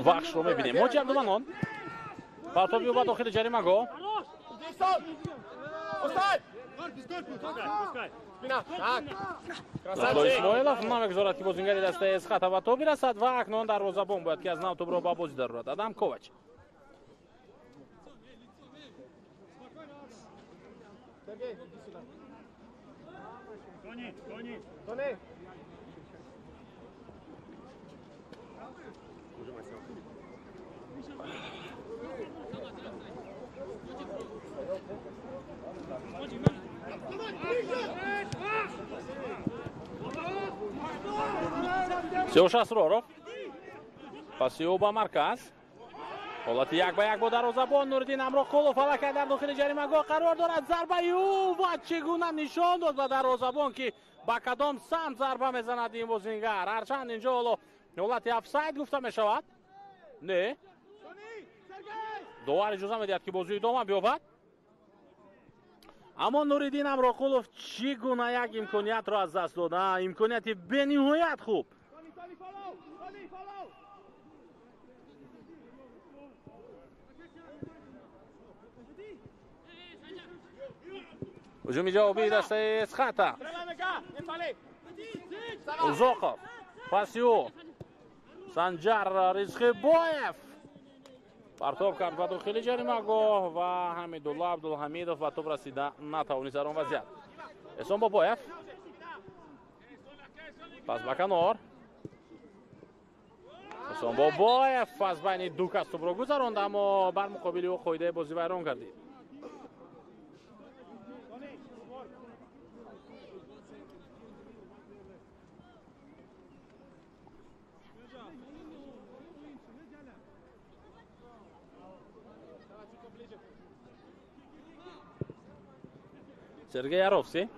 وحش رو می‌بینیم. ماجی عبدالمنان پرتاب می‌یابد داخل جریمه‌گاه. Натло Исмоилов намегзорад ки бозингари дастаи Эсхата ва то бирасад ва акнун дарвозабон бояд ки аз нав тӯбро ба бозӣ дарорад. Адам Ковач. Сеоша Асроров. Паси ӯ ба марказ. ҳолати 1-1 бо дарвозабон Нуриддин Амроқулов ҳалакай дар дохили ҷаримагоҳ қарор дорад. Зарбаи ӯ ва чӣ гуна нишон дод ба дарвозабон ки ба кадом самт зарба мезанад ин бозингар. Ҳарчанд инҷо ҳоло ҳолати офсайд гуфта мешавад. Не. довар иҷоза медиҳад ки бозии идома биёбад. аммо Нуриддин Амроқулов чӣ гуна як имкониятро аз даст дода. Имконияти бениҳоят хуб. ҳуҷуми ҷавобии дастаи Эсхата. Узоқов. Паси ӯ. Санҷар Ризқибоев. партоб кард ба дохили ҷаримагоҳ ва Ҳамидулла Абдулҳамидов ба тӯб расида натавонист дар он вазъият. Эҳсон Бобоев. Пас ба канор. Эҳсон Бобоев аз байни ду кас тӯбро гузаронд, аммо бар муқобили ӯ қоидаи бозӣ вайрон гардид. Сергей Яровси.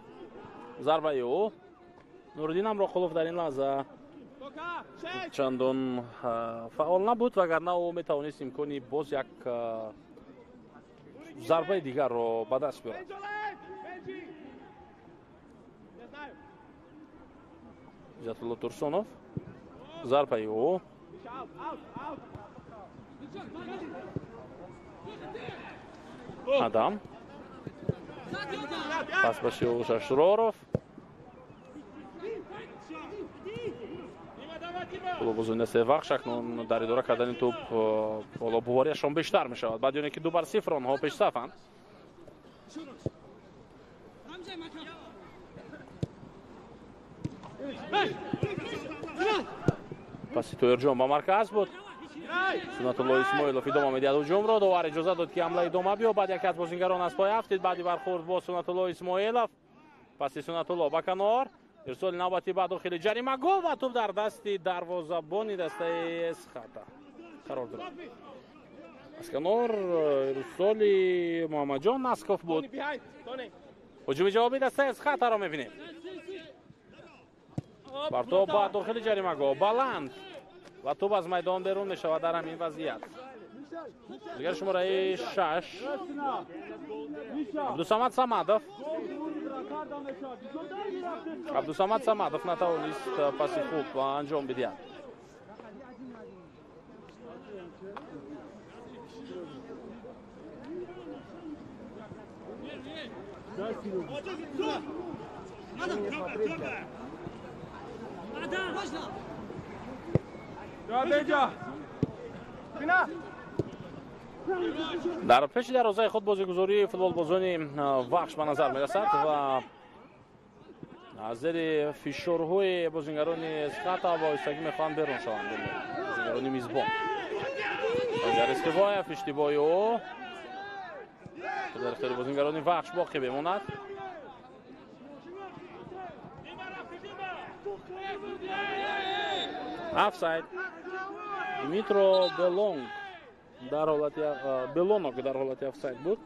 Зарбаи ӯ. Нуриддин Амроқулов дар ин лаҳза чандон фаъол набуд, вагарна ӯ метавонист имкони боз як зарбаи дигарро ба даст биёрад. Иззатулло Турсунов. Зарбаи ӯ. Адам. Пас ба Сеоша Шуроров. бозундасе вақт акнун дар идора кардани тӯб ҳоло бувориашон бештар мешавад. Баъд ёне ки 2-0 онҳо пешсафанд. паси Тоирҷон ба марказ буд. Сунатулло Исмоилов идома медиҳад ҳуҷумро. довар иҷоза дод ки ҳамла идома биёбад. яке аз бозингарон аз пой афтид баъди бархӯрд бо Сунатулло Исмоилов. паси Сунатулло ба канор. ирсоли навбати ба дохили ҷаримагоҳ ва тӯб дар дасти дарвозабони дастаи Эсхата қарор дорад. аз канор ирсоли Муҳаммадҷон Насков буд. ҳуҷуми ҷавоби дастаи Эсхатаро мебинем. партоб ба дохили ҷаримагоҳ баланд ва тӯб аз майдон берун мешавад дар ҳамин вазъият. дигар шумораи 6 Абдусамад Самадов. Абдусамад Самадов натавонист паси хуб анҷом бидиҳад. дар пеши дарозаи худ бозигузории футболбозони вахш ба назар мерасад ва аз зери фишорҳои бозингарони Эсхата ва оҳистагӣ мехоҳанд берун шаванд бозингарони мизбон. Ризқибоев иштибоҳи ӯ дар ихтиёри бозингарони вахш боқӣ бемонад. офсайд. Димитро Белонг дар ҳолати Белонок дар ҳолати офсайд буд.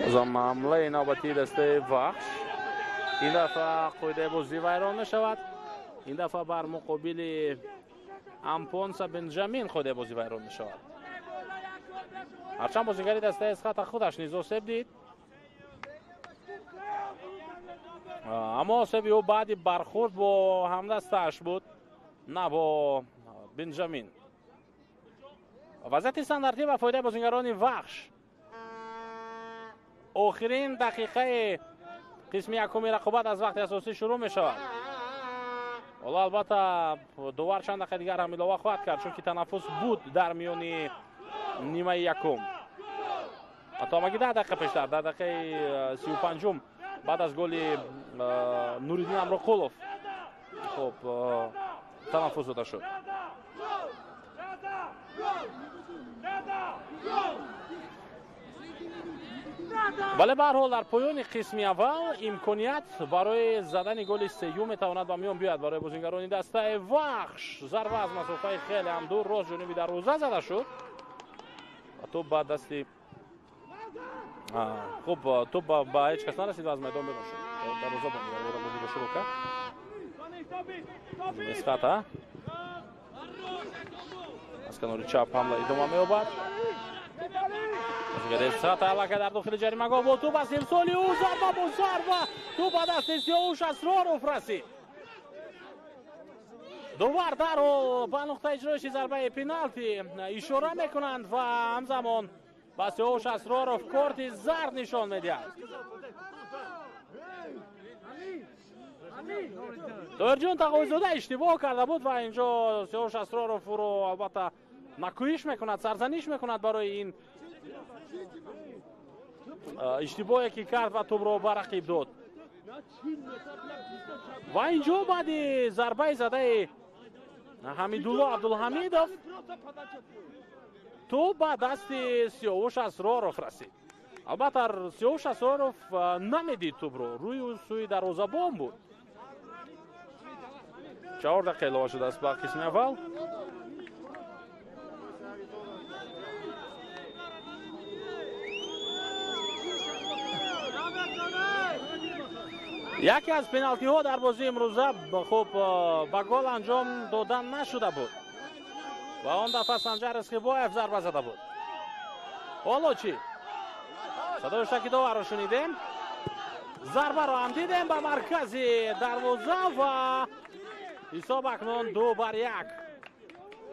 бозам ҳамлаи навбатии дастаи вахш. ин дафъа қоидаи бозӣ вайрон мешавад. ин дафъа бар муқобили Ампонса Бенҷамин қоидаи бозӣ вайрон мешавад. ҳарчанд бозигари дастаи Эсхата худаш низ осеб дид. اما سبی او بعدی برخورد با همدستش بود، نه با بنجامین. وضعیت استانداردی به فایده بازیگران وحش. آخرین دقیقه قسم یکم رقابت از وقت اساسی شروع می شود. حالا البته دوباره چند دقیقه دیگر هم علاوه خواهد کرد، چون که تنفس بود در میان نیمه یکم. حتی مگه 10 دقیقه پیشتر، در دقیقه 35 بعد از گل نوریدین امرقلوف خب تنفس داده شد. ولی به هر حال در پایان قسم اول امکانیت برای زدن گل سوم میتواند به میان بیاید برای بازیگران دسته وحش. ضربه از مسافت خیلی هم دور راست جنوبی دروازه زده شد. توپ بعد دستی خب توپ با هیچ کس نرسید و از میدان بیرون شد. دروازه بود شروع کرد. اسخاتا از کنار چپ حمله ادامه می‌یابد. اسخاتا علاقه در داخل جریمه‌گاه با توپ از ارسالی او ضربه با ضربه توپ به دست سیاوش اسرارов رسید. دوبار در به نقطه اجرایش ضربه پنالتی اشاره میکنند و همزمان به سیاوش اسرارov کارت زرد نشان میدهد. دورجون تقاضاده اشتباه کرده بود و اینجا سیاوش اسرارov رو البته نکویش میکند، سرزنش میکند برای این اشتباهی که کرد و توپ رو به رقیب داد. و اینجا بعد ضربه زده حمیدالله عبدالحمیدov توپ به دست سیاوش اسرارov رسید. البته سیاوش اسرارov نمیدید توپ رو، روی سوی دروازه‌بان بود. 4 دقیقه علاوه شده است به قسم اول. یکی از پنالتی ها در بازی امروزه خب به گل انجام دادن نشده بود و آن دفعه سنجر اسخیبایف ضربه زده بود. حالا چی؟ صدای شکیداور رو شنیدیم، ضربه رو هم دیدیم به مرکز دروازه و حساب اکنون 2-1.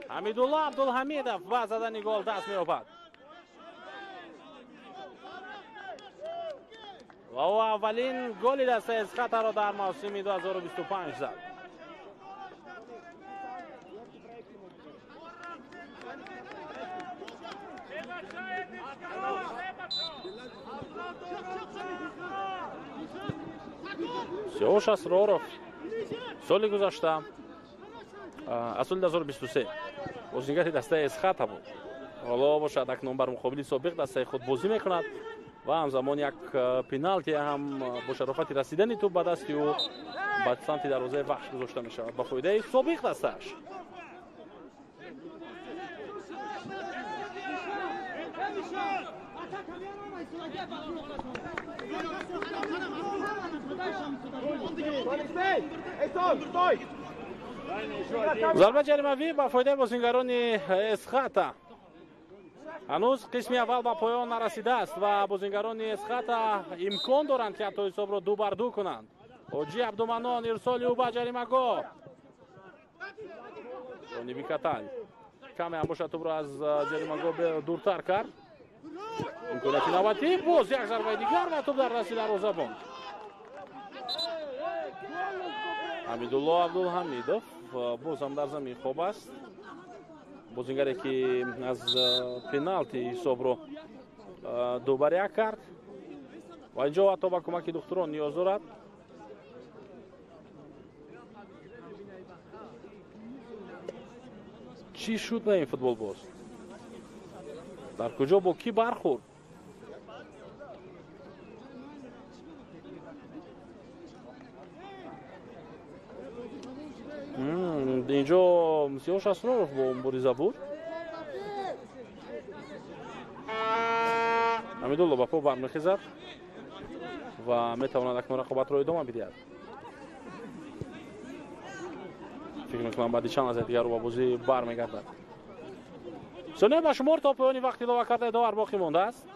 حمیدالله عبدالحمیدov با زدن گل دست می‌یابد. و او اولین گل دسته اسخاتا را در موسم 2025 زد. سیاوش اسرارov سال گذشته از سال 2023 بازیگر دسته اسخاتا بود. حالا باشد اکنون بر مقابل سابق دسته خود بازی میکند و همزمان یک پنالتی هم با شرافت رسیدن توپ به دست او به سمت دروازه وحش گذاشته می شود به فایده سابق دستش. ضربه جریمه‌ای به فایده بازیگران اسخاتا. هنوز قسم اول به پایان نرسیده است و بازیگران اسخاتا امکان دارند که حتی حساب را 2-2 کنند. حاجی عبدالمنان ارسال او به جریمه‌گاه. جانبی کتل کمی هم باشد توپ را از جریمه‌گاه دورتر کرد. امکانیت نوبتی باز یک ضربه دیگر و توپ در دست دروازه‌بان. حمیدالله عبدالحمیدov باز هم در زمین خوب است. بازیگری که از پنالتی حساب رو 2-1 کرد و اینجا حتی با کمک دکتران نیاز دارد. چی شد به این فوتبال باز؟ در کجا با کی برخورد؟ اینجا سیاوش اسرارov با مبارزه بود. حمیدالله با پا برمیخیزد و میتواند اکنون رقابت را ادامه بدهد. فکر میکنم بعد چند لحظه دیگر رو با بازی برمیگردد. ثانیه به شمار تا پایان وقت اضافه کرده 2 باقی مانده است.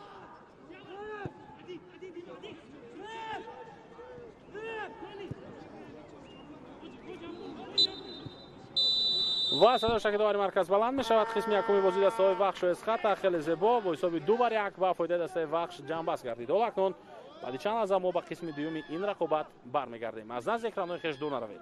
و صدا شکل مرکز بلند می شود. قسم یکمی بازی دسته های وخش و اسخط خیلی زیبا با حساب 2-1 و فایده دسته وخش جنبست گردید. حالا اکنون بعد چند لحظه ما به قسم دوم این رقابت برمیگردیم. از نزد اکران‌های خویش دور نروید.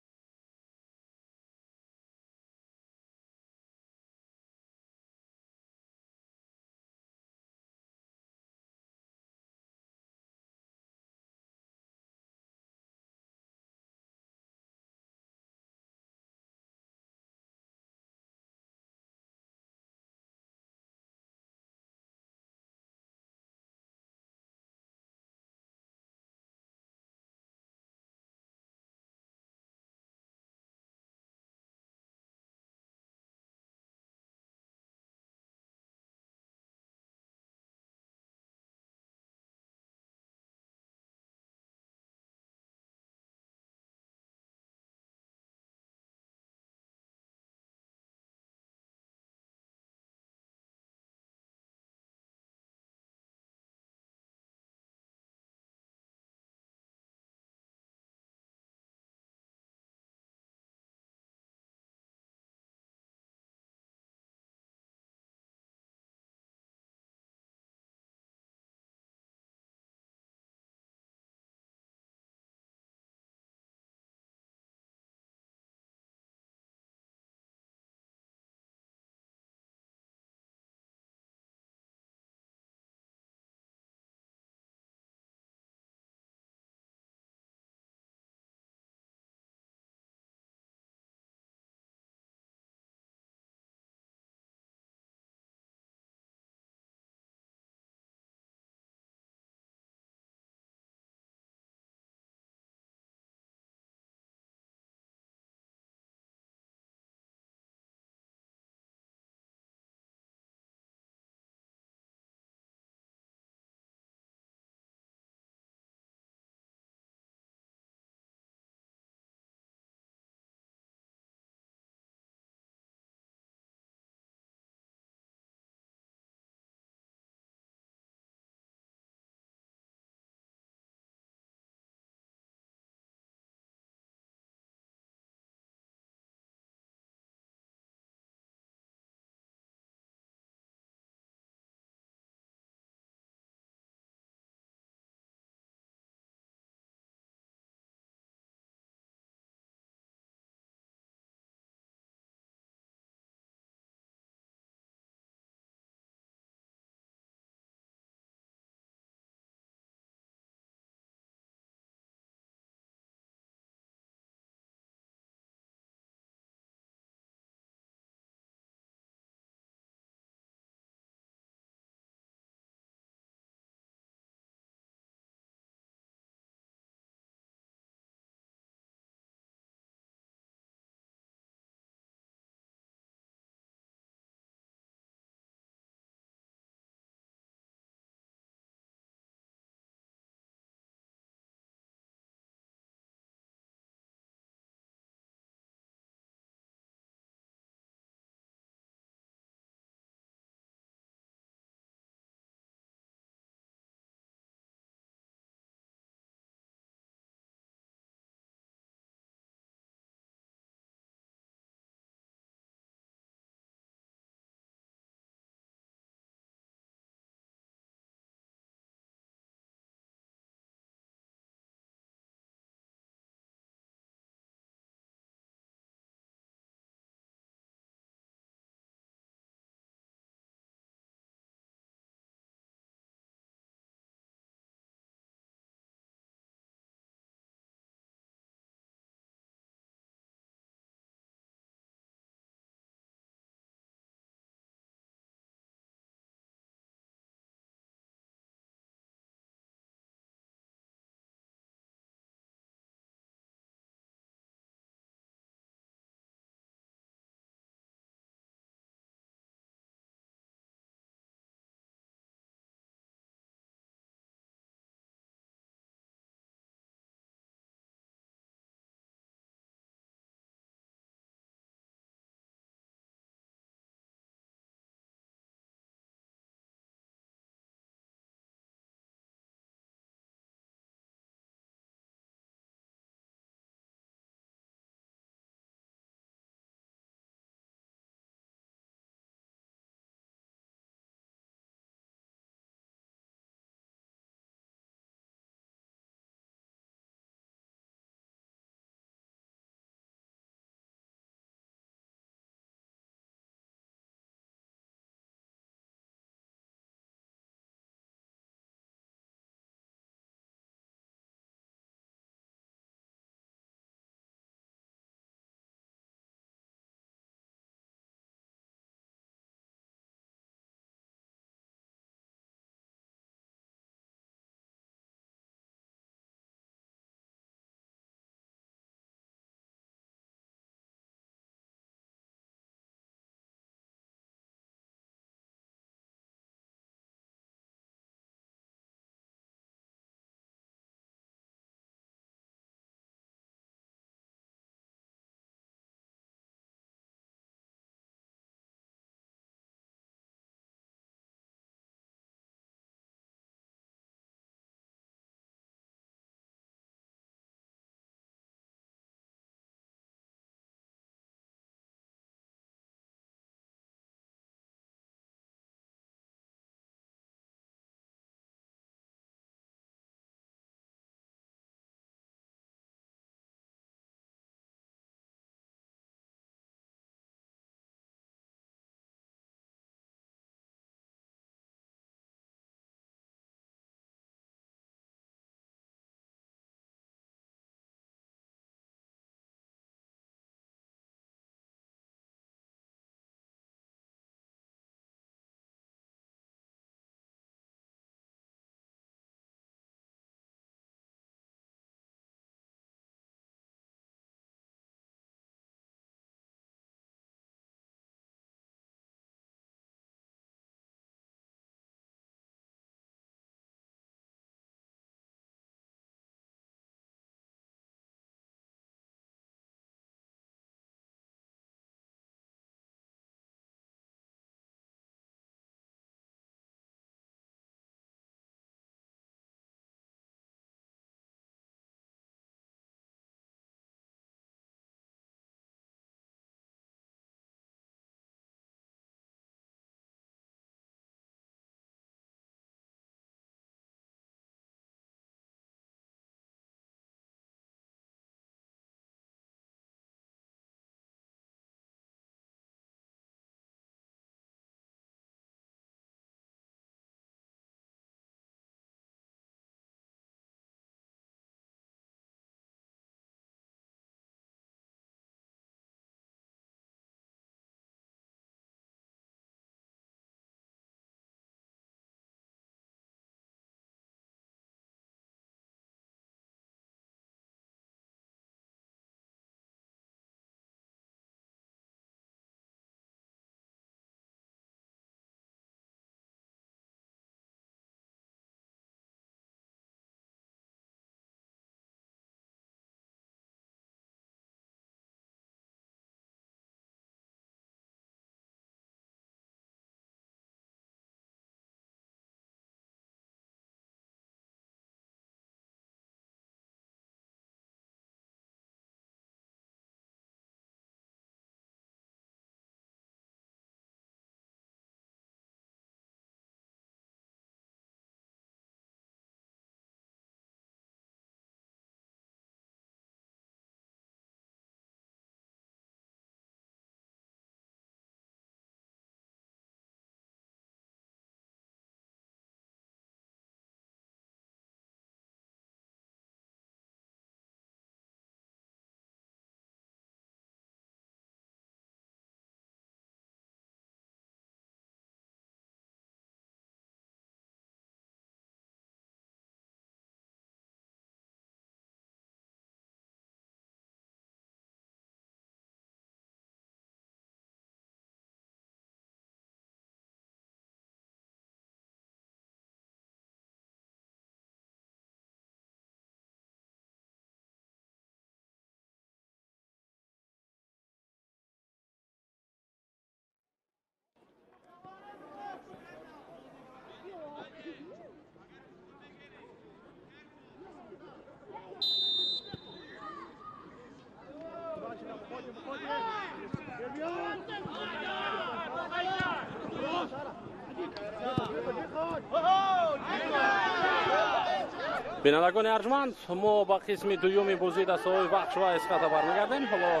بینندگان ارجمند، ما با قسم دومی بازی دسته‌های بخش و اسقاط برمیگردیم. حالا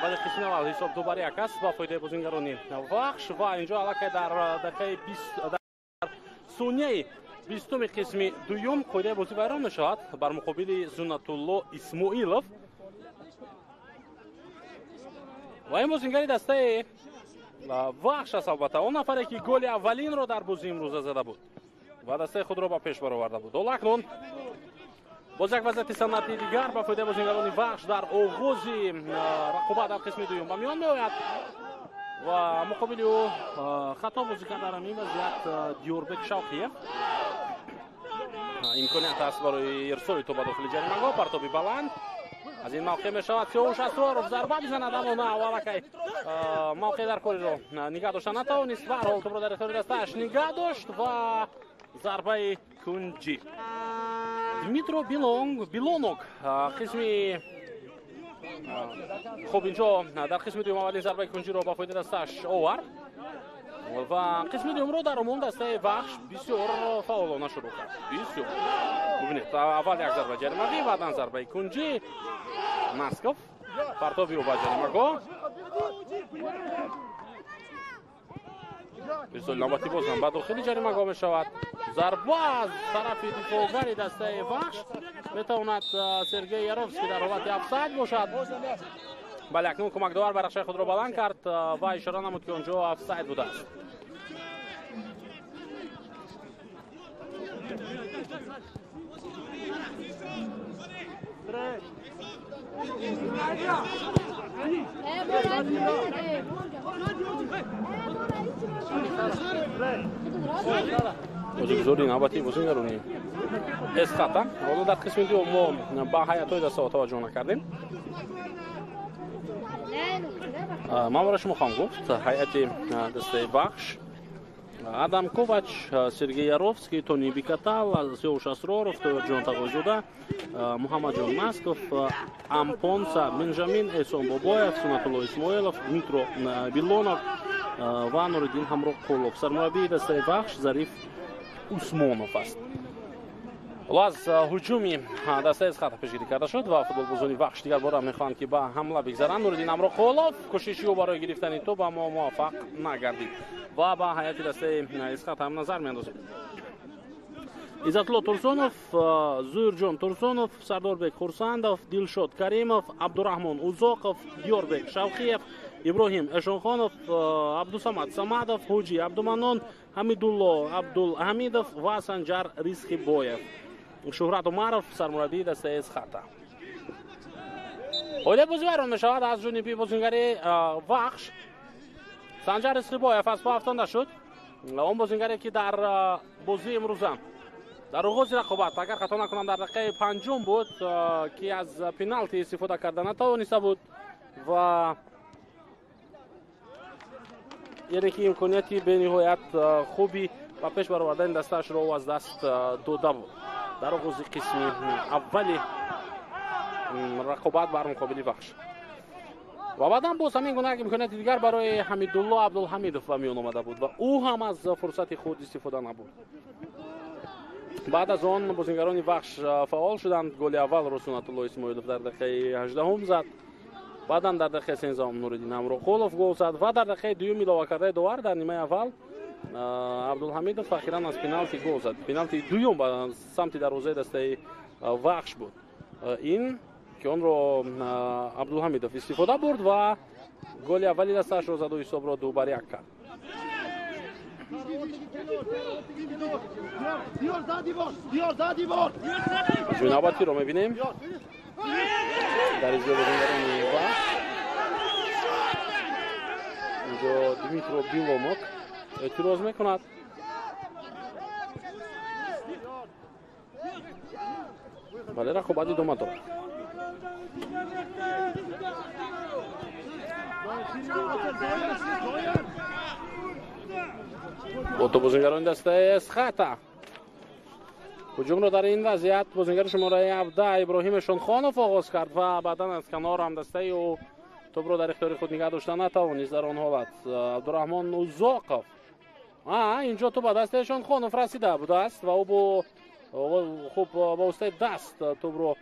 بعد قسم اول حساب 2-1 است با فایده بازیگران بخش و اینجا علاقه در دقیقه 20 در ثانیه 20 قسم دوم فایده بازی بیرون میشود بر مقابل زینت‌الله اسماعیلوف. و این بازیگر دسته بخش است. البته اون نفری که گل اولین رو در بازی امروز زده بود و دسته خود را با پیش برآورده بود. اکنون باز یک وضعیت صنعتی دیگر با فایده بازیگران بخش در آغاز رقابت در قسم دوم به میان میآید و مقابل او خطا بازی کرده در این وضعیت دیوربک شوقیه. امکانیت است برای ارسال توپ به داخل جریمه‌گاه. پرتابی بلند از این موقع میشود سیاوش اسرارов ضربه بزند، اما نه اولکی موقع در کاری رو نگاه داشته نتوانست و حال توپ را در اختیار دستش نگاه داشت و ضربه کنجی. دمیترو بیلونوک قسمی خب اینجا در قسم دوم اولین ضربه کنجی رو با فایده دستش آورد و قسم دوم رو در عموم دسته بخش بسیار فعالانه شروع کرد. بسیار ببینید اول یک ضربه جریمه‌ای، بعداً ضربه کنجی ناسکوف پرتابی او با جریمه‌گاه. بسیار نوبتی باز هم بعد داخل جریمه‌گاه می شود. ضربه از طرف دفاعگر دسته بخش میتواند سرگئی یاروفسکی در حالت افساید باشد. بله اکنون کمک داور برقشه خود را بلند کرد و اشاره نمود که اونجا افساید بوده است. بازیگزاری نوبتی بازیگرانی اسقاط. حالا در قسم دوم ما با حیات‌های دسته‌ها توجه نکردیم. ما برای شما خواهم گفت هیئت دسته بخش آدم کوواچ، سرگئی یاروفسکی، تونی بیکاتال، سیاوش اسرارов، توجیان تاغوزوده، محمد جان ناسکوف، امپونسا، بنجامین احسان бобоев, زینت‌الله اسماعیلوف, دمیترو بیلونوک و نورالدین همرخ‌قولوف. سرمربی دسته بخش ظریف عثمانوف است. از هجومی دسته اسقاط پیشگیری کرده شد و فوتبال‌بازان بخش دیگر بار میخواهند که با حمله بگذرند. نورالدین همرخ‌قولوف کوششی او برای گرفتن توپ اما موفق نگردید و با هیئت دسته اسقاط هم نظر میاندازیم. عزت‌الله ترسونوف، زورجان ترسونوف، سرداربек خورسندов، دلشاد کریمов، عبدالرحمن اوزاقов، دیوربek شوقیев، ابراهیم اشونخانов، عبدالصمد صمدов، حوجی عبدالمنان، حمیدالله عبدالحمیدov و سنجر ریزخیبویев. شهرت عمرov سرمربی دسته اسقاط. حالا بازی بیرون میشود از جانب بازیگر بخش. سنجر ریزخیبویев از پا افتاده شد. اون بازیگری که در بازی امروز در آغاز رقابت اگر خطا نکنم در دقیقه 5 بود که از پنالتی استفاده کردن نتوانسته بود و یعنی که امکانیتی به نهایت خوبی و پیش برآوردن دستش رو از دست داده بود در آغاز قسم اولی رقابت بر مقابل بخش. و بعدم باز همین گونه امکانیت دیگر برای حمیدالله عبدالحمیدov به میان آمده بود و او هم از فرصت خود استفاده نبود. بعد از آن بازیگران بخش فعال شدند. گل اول رو زینت‌الله اسماعیلوف در دقیقه 18 زد. بعدا در دقیقه 13 نورالدین همرخ‌قولوف گل زد و در دقیقه دوم اضافه کرده داور در نیمه اول عبدالحمیدov اخیراً از پنالتی گل زد. پنالتی دوم به سمت دروازه دسته بخش بود. این که اون رو عبدالحمیدov استفاده برد و گل اولی دستش رو زد و حساب را 2-1 کرد. جناباتی رو میبینیم در ازای بازیگران بخش. اینجا دمیترو بیلونوک اعتراض میکند. بله رقابت ادامه دارد. با تو بازیگران دسته اسقاط هجوم رو در این وضعیت بازیگر شماره 17 ابراهیم اشونخانov آغاز کرد و بعدا از کنار هم دسته او توپро дар ихтиёри худ нигоҳ дошта натавонист дар он ҳолат. Абдурахмон Узоқов инҷо ту ба дасти Эшонхонов расида будааст ва ӯ бо хуб ба воситаи даст тӯбро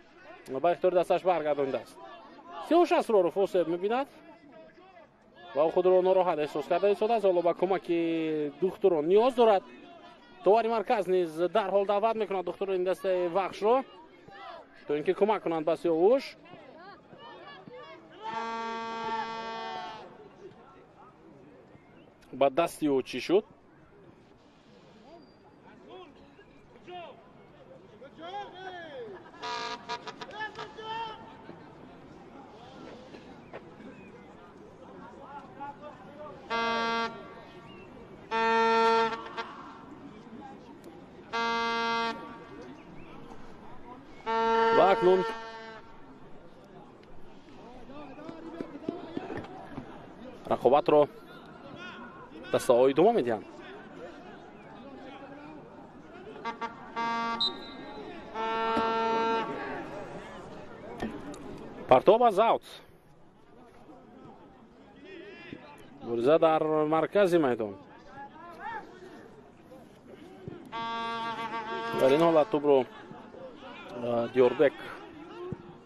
ба ихтиёри дасташ баргардондааст. Сиёш Асроров осеб мебинад ва худро нороҳат эҳсос карда истодааст. ҳоло ба кӯмаки духтурон ниёз дорад. товари марказ низ дарҳол даъват мекунад духтурони дастаи вахшро то ин ки кӯмак кунанд ба Сиёш. ба дасти ӯ чӣ шуд? ва акнун рақобатро дастаҳои думо медиҳанд. партоб аз аут. бурза дар маркази майдон. дар ин ҳолат тӯбро Диёрбек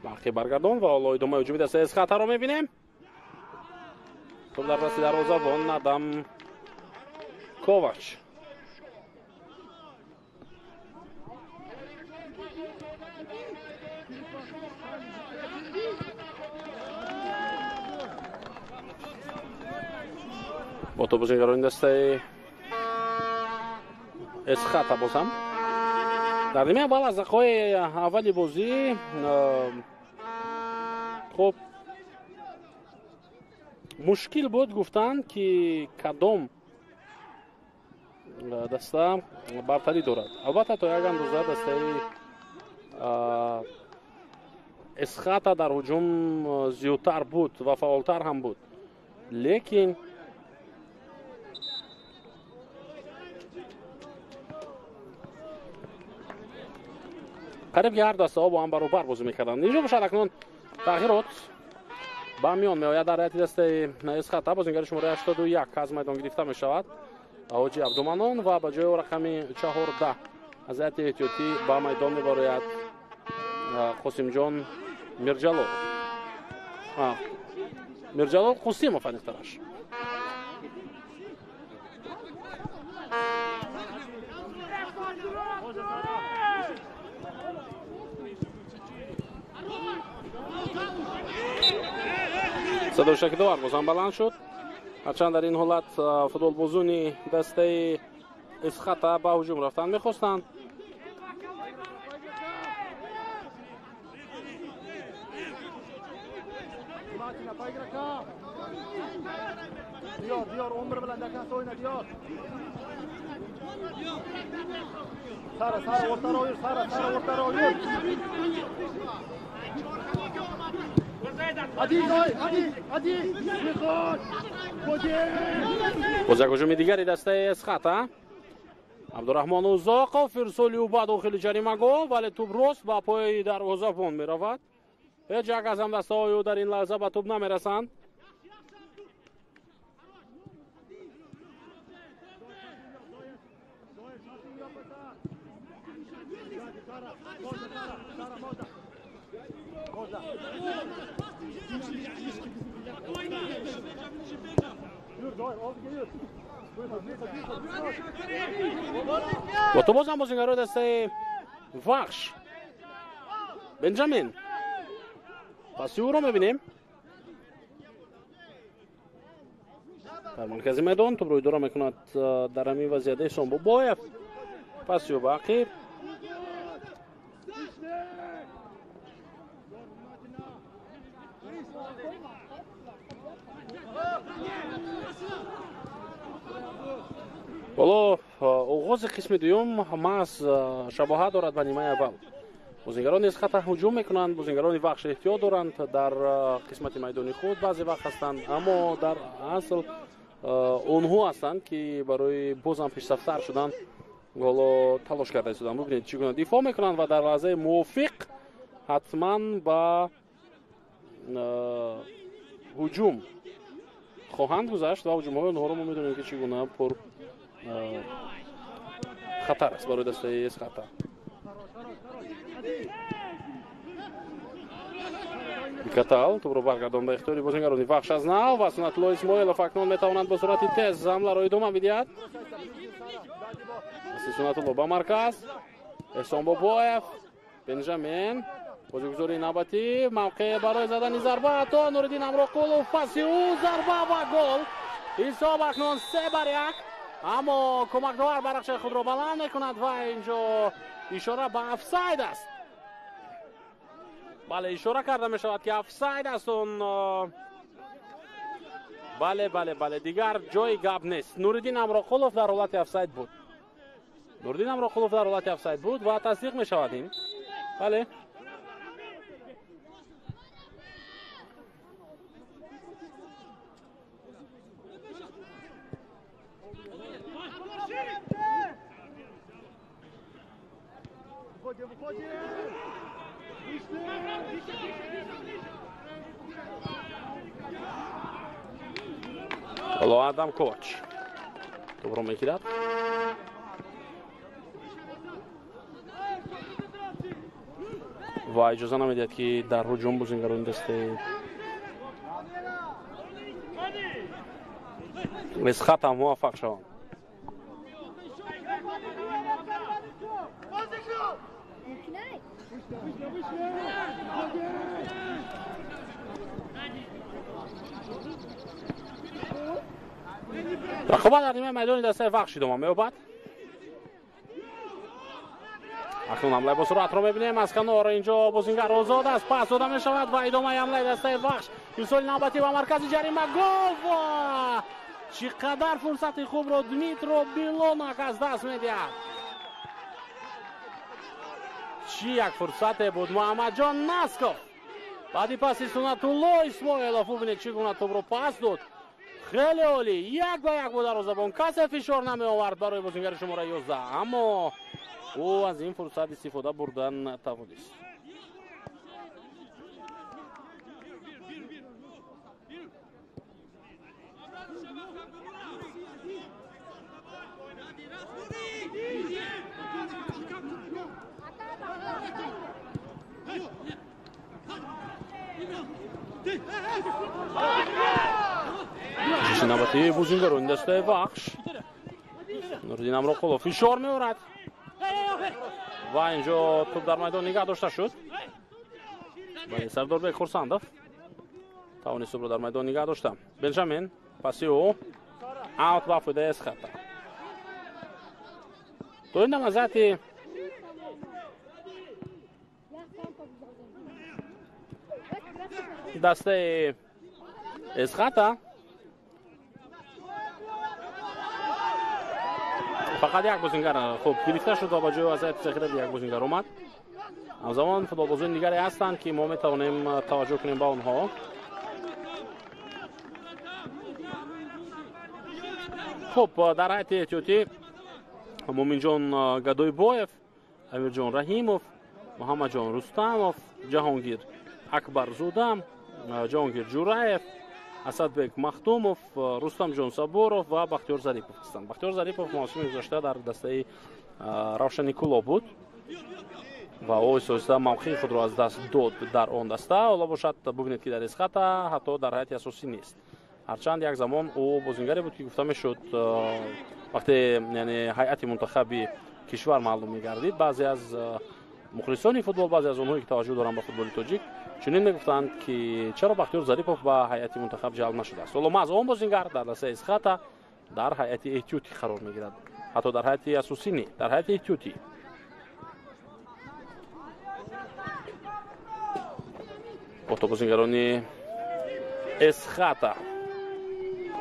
бахи баргардон ва ҳоло идомаи ҳуҷуми дастаи Эсхатаро мебинем. Тӯп дар дасти дарвозабон Адам Ковач. бо тӯбозингарони дастаи Эсхата бозам дар нимаи аввал аз дақиқаҳои аввали бозӣ хуб мушкил буд гуфтанд ки кадом даста бартарӣ дорад. албатта то як андоза дастаи Эсхата дар ҳуҷум зиёдтар буд ва фаъолтар ҳам буд, лекин қариб ки ҳар дастаҳо бо ҳам баробар бозӣ мекарданд. инҷо бошад акнун тағйирот ба миён меояд дар ҳайати дастаи Эсхата. бозингари шумораи 81 аз майдон гирифта мешавад Ҳоҷи Абдуманон ва ба ҷои рақами 14 аз ҳайати эҳтиётӣ ба майдон мебарояд Қосимҷон Мирҷалол. Мирҷалол Қосимов аниқтараш. садои шакидовар бозам баланд шуд. ҳарчанд дар ин ҳолат футболбозони дастаи Эсхата ба ҳуҷум рафтан мехостанд. Diyor umr bilan dakasi o'yna Diyor. Sara o'rtaroq yur, Sara o'rtaroq yur. Hadi. боз як ҳуҷуми дигари дастаи Эсхата. Абдурахмон Узоқов ирсоли ӯ ба дохили ҷаримагоҳ, вале тӯб рост ба пои дарвозабон меравад. ҳеҷ як аз ҳамдастаҳои ӯ дар ин лаҳза ба тӯб намерасанд. با تو بازم بازیگرای دسته وخش بنجامین پاسی او رو میبینیم در مرکز میدان. توپ رو اداره میکند در همین وضعیت احسان باباєв. پاسی او باقی ҳоло оғози қисми дуюм маҳз шабоҳат дорад ба нимаи аввал. бозингарони Эсхата ҳуҷум мекунанд, бозингарони вахш эҳтиёт доранд дар қисмати майдони худ баъзе вақт ҳастанд, аммо дар асл онҳо ҳастанд ки барои бозам пешсафтар шудан ҳоло талош карда истоданд. бубинед чӣ гуна дифоъ мекунанд ва дар лаҳзаи мувофиқ ҳатман ба ҳуҷум хоҳанд гузашт ва ҳуҷумҳои онҳоро мо медонем ки чӣ гуна пур хатар аст барои дастаи Эсхата. Катал тӯбро баргардон ба ихтиёри бозингарони Вахш аз нав ва Сунатулло Исмоилов акнун метавонад бо суръати тез ҳамларо идома бидиҳад. Сунатулло ба марказ Эҳсон Бобоев Бенҷамин бозигузори навбатӣ мавқеъ барои задани зарба то Нуриддин Амроқулов паси ӯ зарба ва гол. ҳисоб акнун 3-1, аммо кӯмакдовар барақшаи худро баланд мекунад ва инҷо ишора ба офсайд аст. бале ишора карда мешавад ки офсайд аст он. бале дигар ҷои гап нест. Нуриддин Амроқулов дар ҳолати офсайд буд. Нуриддин Амроқулов дар ҳолати офсайд буд ва тасдиқ мешавад ин. бале ҳоло Адам Ковач тӯбро мегирад. ва иҷоза намедиҳад ки дар ҳуҷум бозингарони дастаи Эсхата муваффақ шаванд. рақобат дар нимаи майдони дастаи Вахш идома меёбад. акнун ҳамлаи бо суръатро мебинем. аз канор инҷо бозингар озод аст, пас дода мешавад ва идомаи ҳамлаи дастаи Вахш. ирсоли навбатӣ ба маркази ҷарима гол ва чӣ қадар фурсати хубро Дмитро Билонак аз даст медиҳад. чӣ як фурсате буд. Муҳаммадҷон Насков баъди паси Сунатулло Исмоилов бубинед чӣ гуна тӯбро пас дод. хеле олӣ, 1-1 бо дарвозабон. касе фишор намеовард барои бозингари шумора 11, аммо ӯ аз ин фурсат истифода бурдан тавонист. навбати бозингарони дастаи Вахш. Нуриддин Амроқулов фишор меорад ва инҷо тӯб дар майдон нигаҳ дошта шуд. Сардорбек Хурсандов тавонист тӯбро дар майдон нигаҳ дошта. Бенҷамин паси ӯ аут ба фоидаи Эсхата. то ин намазати дастаи Эсхата фақат як бозингар хуб гирифта шуд ва ба ҷои вазъияти захирави як бозингар омад. ҳамзамон футболбозони дигаре ҳастанд ки мо метавонем таваҷҷӯҳ кунем ба онҳо. хуб дар ҳайати эҳтиётӣ Муъминҷон Гадойбоев, Амирҷон Раҳимов, Муҳаммадҷон Рустамов, Ҷаҳонгир Акбарзода, Ҷаҳонгир Ҷураев, Асадбек Махтумов, Рустамҷон Сабуров ва Бахтиёр Зарипов ҳастанд. Бахтиёр Зарипов мавсими гузашта дар дастаи Равшани Куло буд ва ӯ истоиста мавқеи худро аз даст дод дар он даста. ҳоло бошад бубинед ки дар Эсхата ҳатто дар ҳайати асосӣ нест. ҳарчанд як замон ӯ бозингаре буд ки гуфта мешуд вақте яъне ҳайати мунтахаби кишвар маълум мегардид, баъзе аз мухлисони футбол, баъзе аз онҳое ки таваҷҷӯҳ доранд ба футболи тоҷик чунин мегуфтанд ки чаро Бахтиёр Зарипов ба ҳайати мунтахаб ҷалб нашудааст. ҳоло маъз он бозингар дар дастаи Эсхата дар ҳайати эҳтиётӣ қарор мегирад, ҳатто дар ҳайати асосӣ не, дар ҳайати эҳтиётӣ. бо то бозингарони Эсхата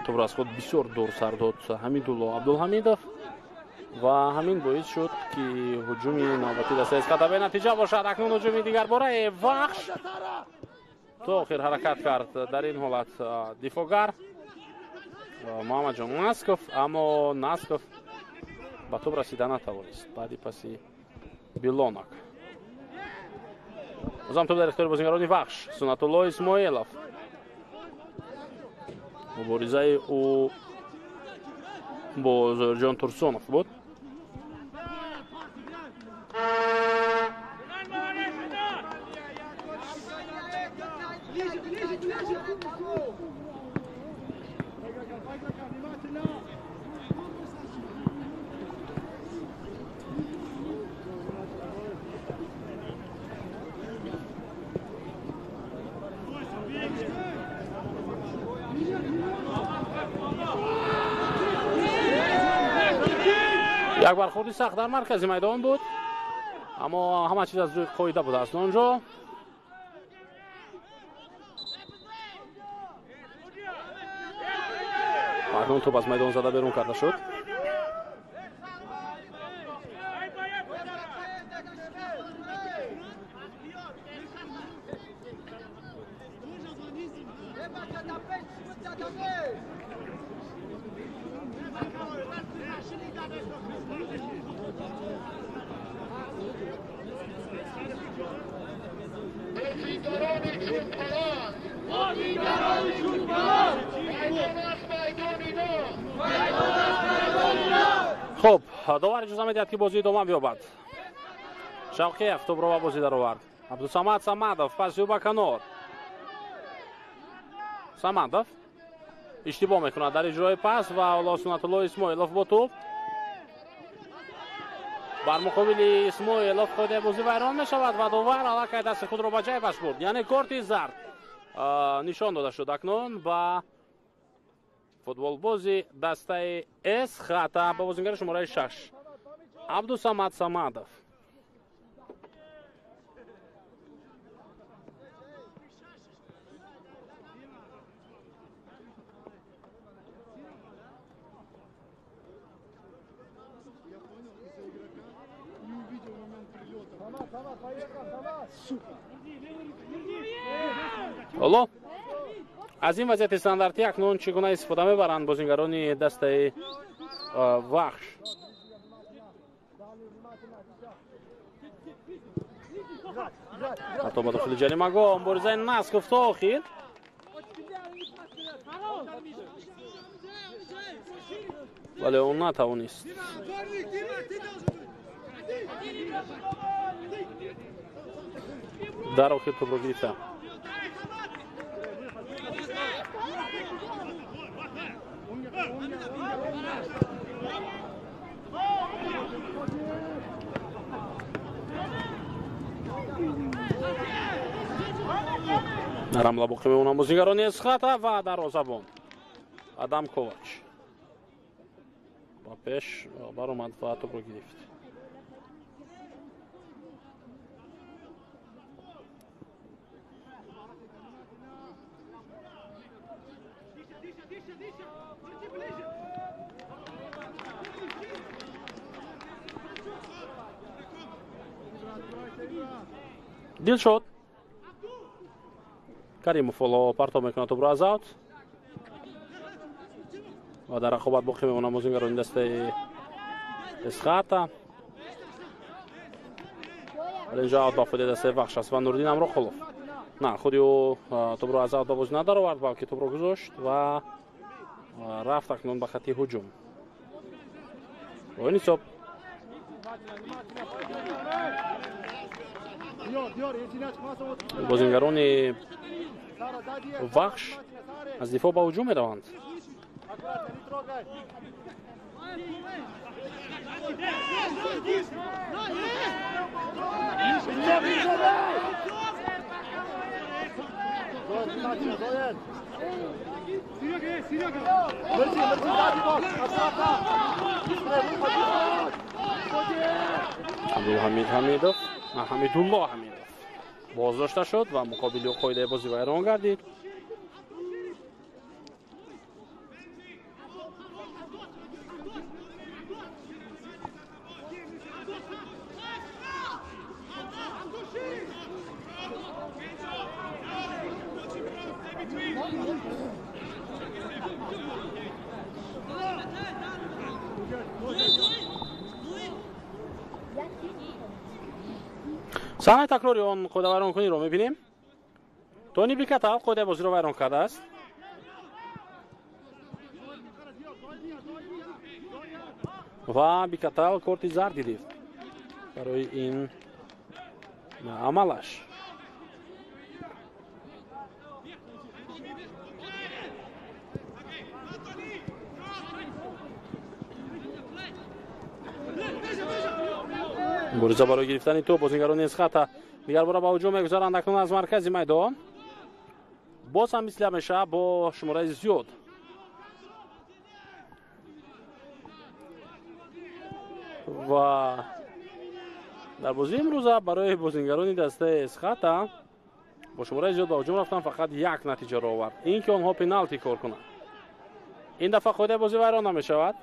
тӯбро аз худ бисёр дур сар дод Ҳамидулло Абдулҳамидов ва ҳамин боис шуд ки ҳуҷуми навбати дастаи Эсхата бенатиҷа бошад. акнун ҳуҷуми дигар бораи Вахш то охир ҳаракат кард дар ин ҳолат дифоъгар Муҳаммадҷон Насков, аммо Насков ба тӯб расида натавонист баъди паси Билонак. бозам тӯб дар ихтиёри бозингарони Вахш. Сунатулло Исмоилов مبارزه او با ظاهرجان ترسانوف بود. یک برخوردی سخت در مرکز میدان بود، اما همه چیز از روی قاعده بود اصلا اونجا. اکنون توپ از میدان زده بیرون کرده شد. خب داور اجازه میدهد که بازی ادامه بیابد. شوقیف توپ را به بازی در آورد. عبدالصمد صمدов پس او به کنار. صمدов اشتباه میکند در اجرای پس و حالا سنت الله اسماعیلوف با توپ. بر مقابل اسماعیلوف قاعده بازی ویران میشود و داور علاقه دست خود را به جیبش برد، یعنی کارت زرد نشان داده شد اکنون به فوتبال بازی دسته اس خطا به بازیگر شماره 6 عبدالصمد صمدов. حالا از این وضعیت استانداردی اکنون چگونه استفاده میبرند بازیگران دسته وحش؟ حتی با داخل جریمه گاه مبارزه نسک افت آخر، ولی اون نتوانست. در آخر توپ را گرفته. در حمله باقی میمونن بازیگران اسخطا و دروازه‌بان آدم کوواچ با پیش بر اومد و توپ رو گرفت. دیل شد. کریموف حالا پرتاب میکنه توپ رو از اوت و در رقابت باقی میمونه بازیگران دسته اسخطا. اینجا اوت با خود دسته وحش است و نوردین امراخلوف نه خودی او توپ رو از اوت به بازی ندار آورد، بلکه توپ رو گذاشت و رفت اکنون به خط هجوم. روی توپ بازیگران وحش از دفاع به هجوم میروند. حمید حمیدوف حمیدالله حمیدوف بازداشته شد و مقابل قاعده بازی ویران گردید. صحنه تکراری اون قاعده ویران کنی رو میبینیم. تونی بیکتا قاعده بازی رو ویران کرده است. ва бикатал корти зарди дид барои ин амалаш. гуриза барои гирифтани тӯб бозингарони Эсхата дигар бора ба ҳуҷум мегузаранд. акнун аз маркази майдон боз ҳам мисли ҳамеша бо шумораи зиёд ва дар бозии имрӯза барои бозингарони дастаи Эсхата бо шумораи зиёд ба ҳуҷум рафтан, фақат як натиҷаро овард, ин ки онҳо пеналти кор кунанд. ин дафъа қоидаи бозӣ вайрон намешавад.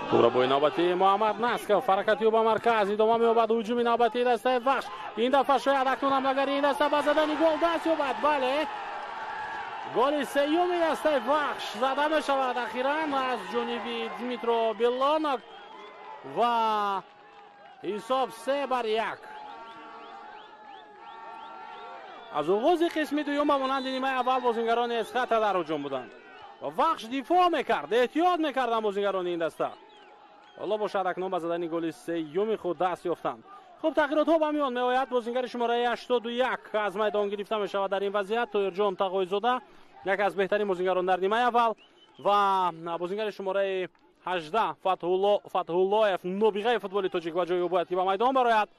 тура бои навбати Муҳаммад Насков ҳаракати ӯ ба марказ идома меёбад. ҳуҷуми навбати дастаи Вахш ин дафъа шояд акнун ҳамлагари ин даста ба задани гол даст ёбад. бале, голи сеюми дастаи Вахш зада мешавад ахиран аз ҷониби Дмитро Белонок ва ҳисоб 3-1. аз оғози қисми дуюм ба монанди нимаи аввал бозингарони Эсхата дар ҳуҷум буданд. Вахш дифоъ мекард, эҳтиёт мекарданд бозингарони ин даста. ҳоло бошад акнун ба задани голи сеюми худ даст ёфтанд. хуб, тағйиротҳо ба миён меояд. бозингари шумораи 81 аз майдон гирифта мешавад дар ин вазъият. Тоирҷон Тағоизода яке аз беҳтарин бозингарон дар нимаи аввал ва бозингари шумораи 18 Фатҳуллоев нобиғаи футболи тоҷик ва ҷой ӯ бояд ки ба майдон барояд.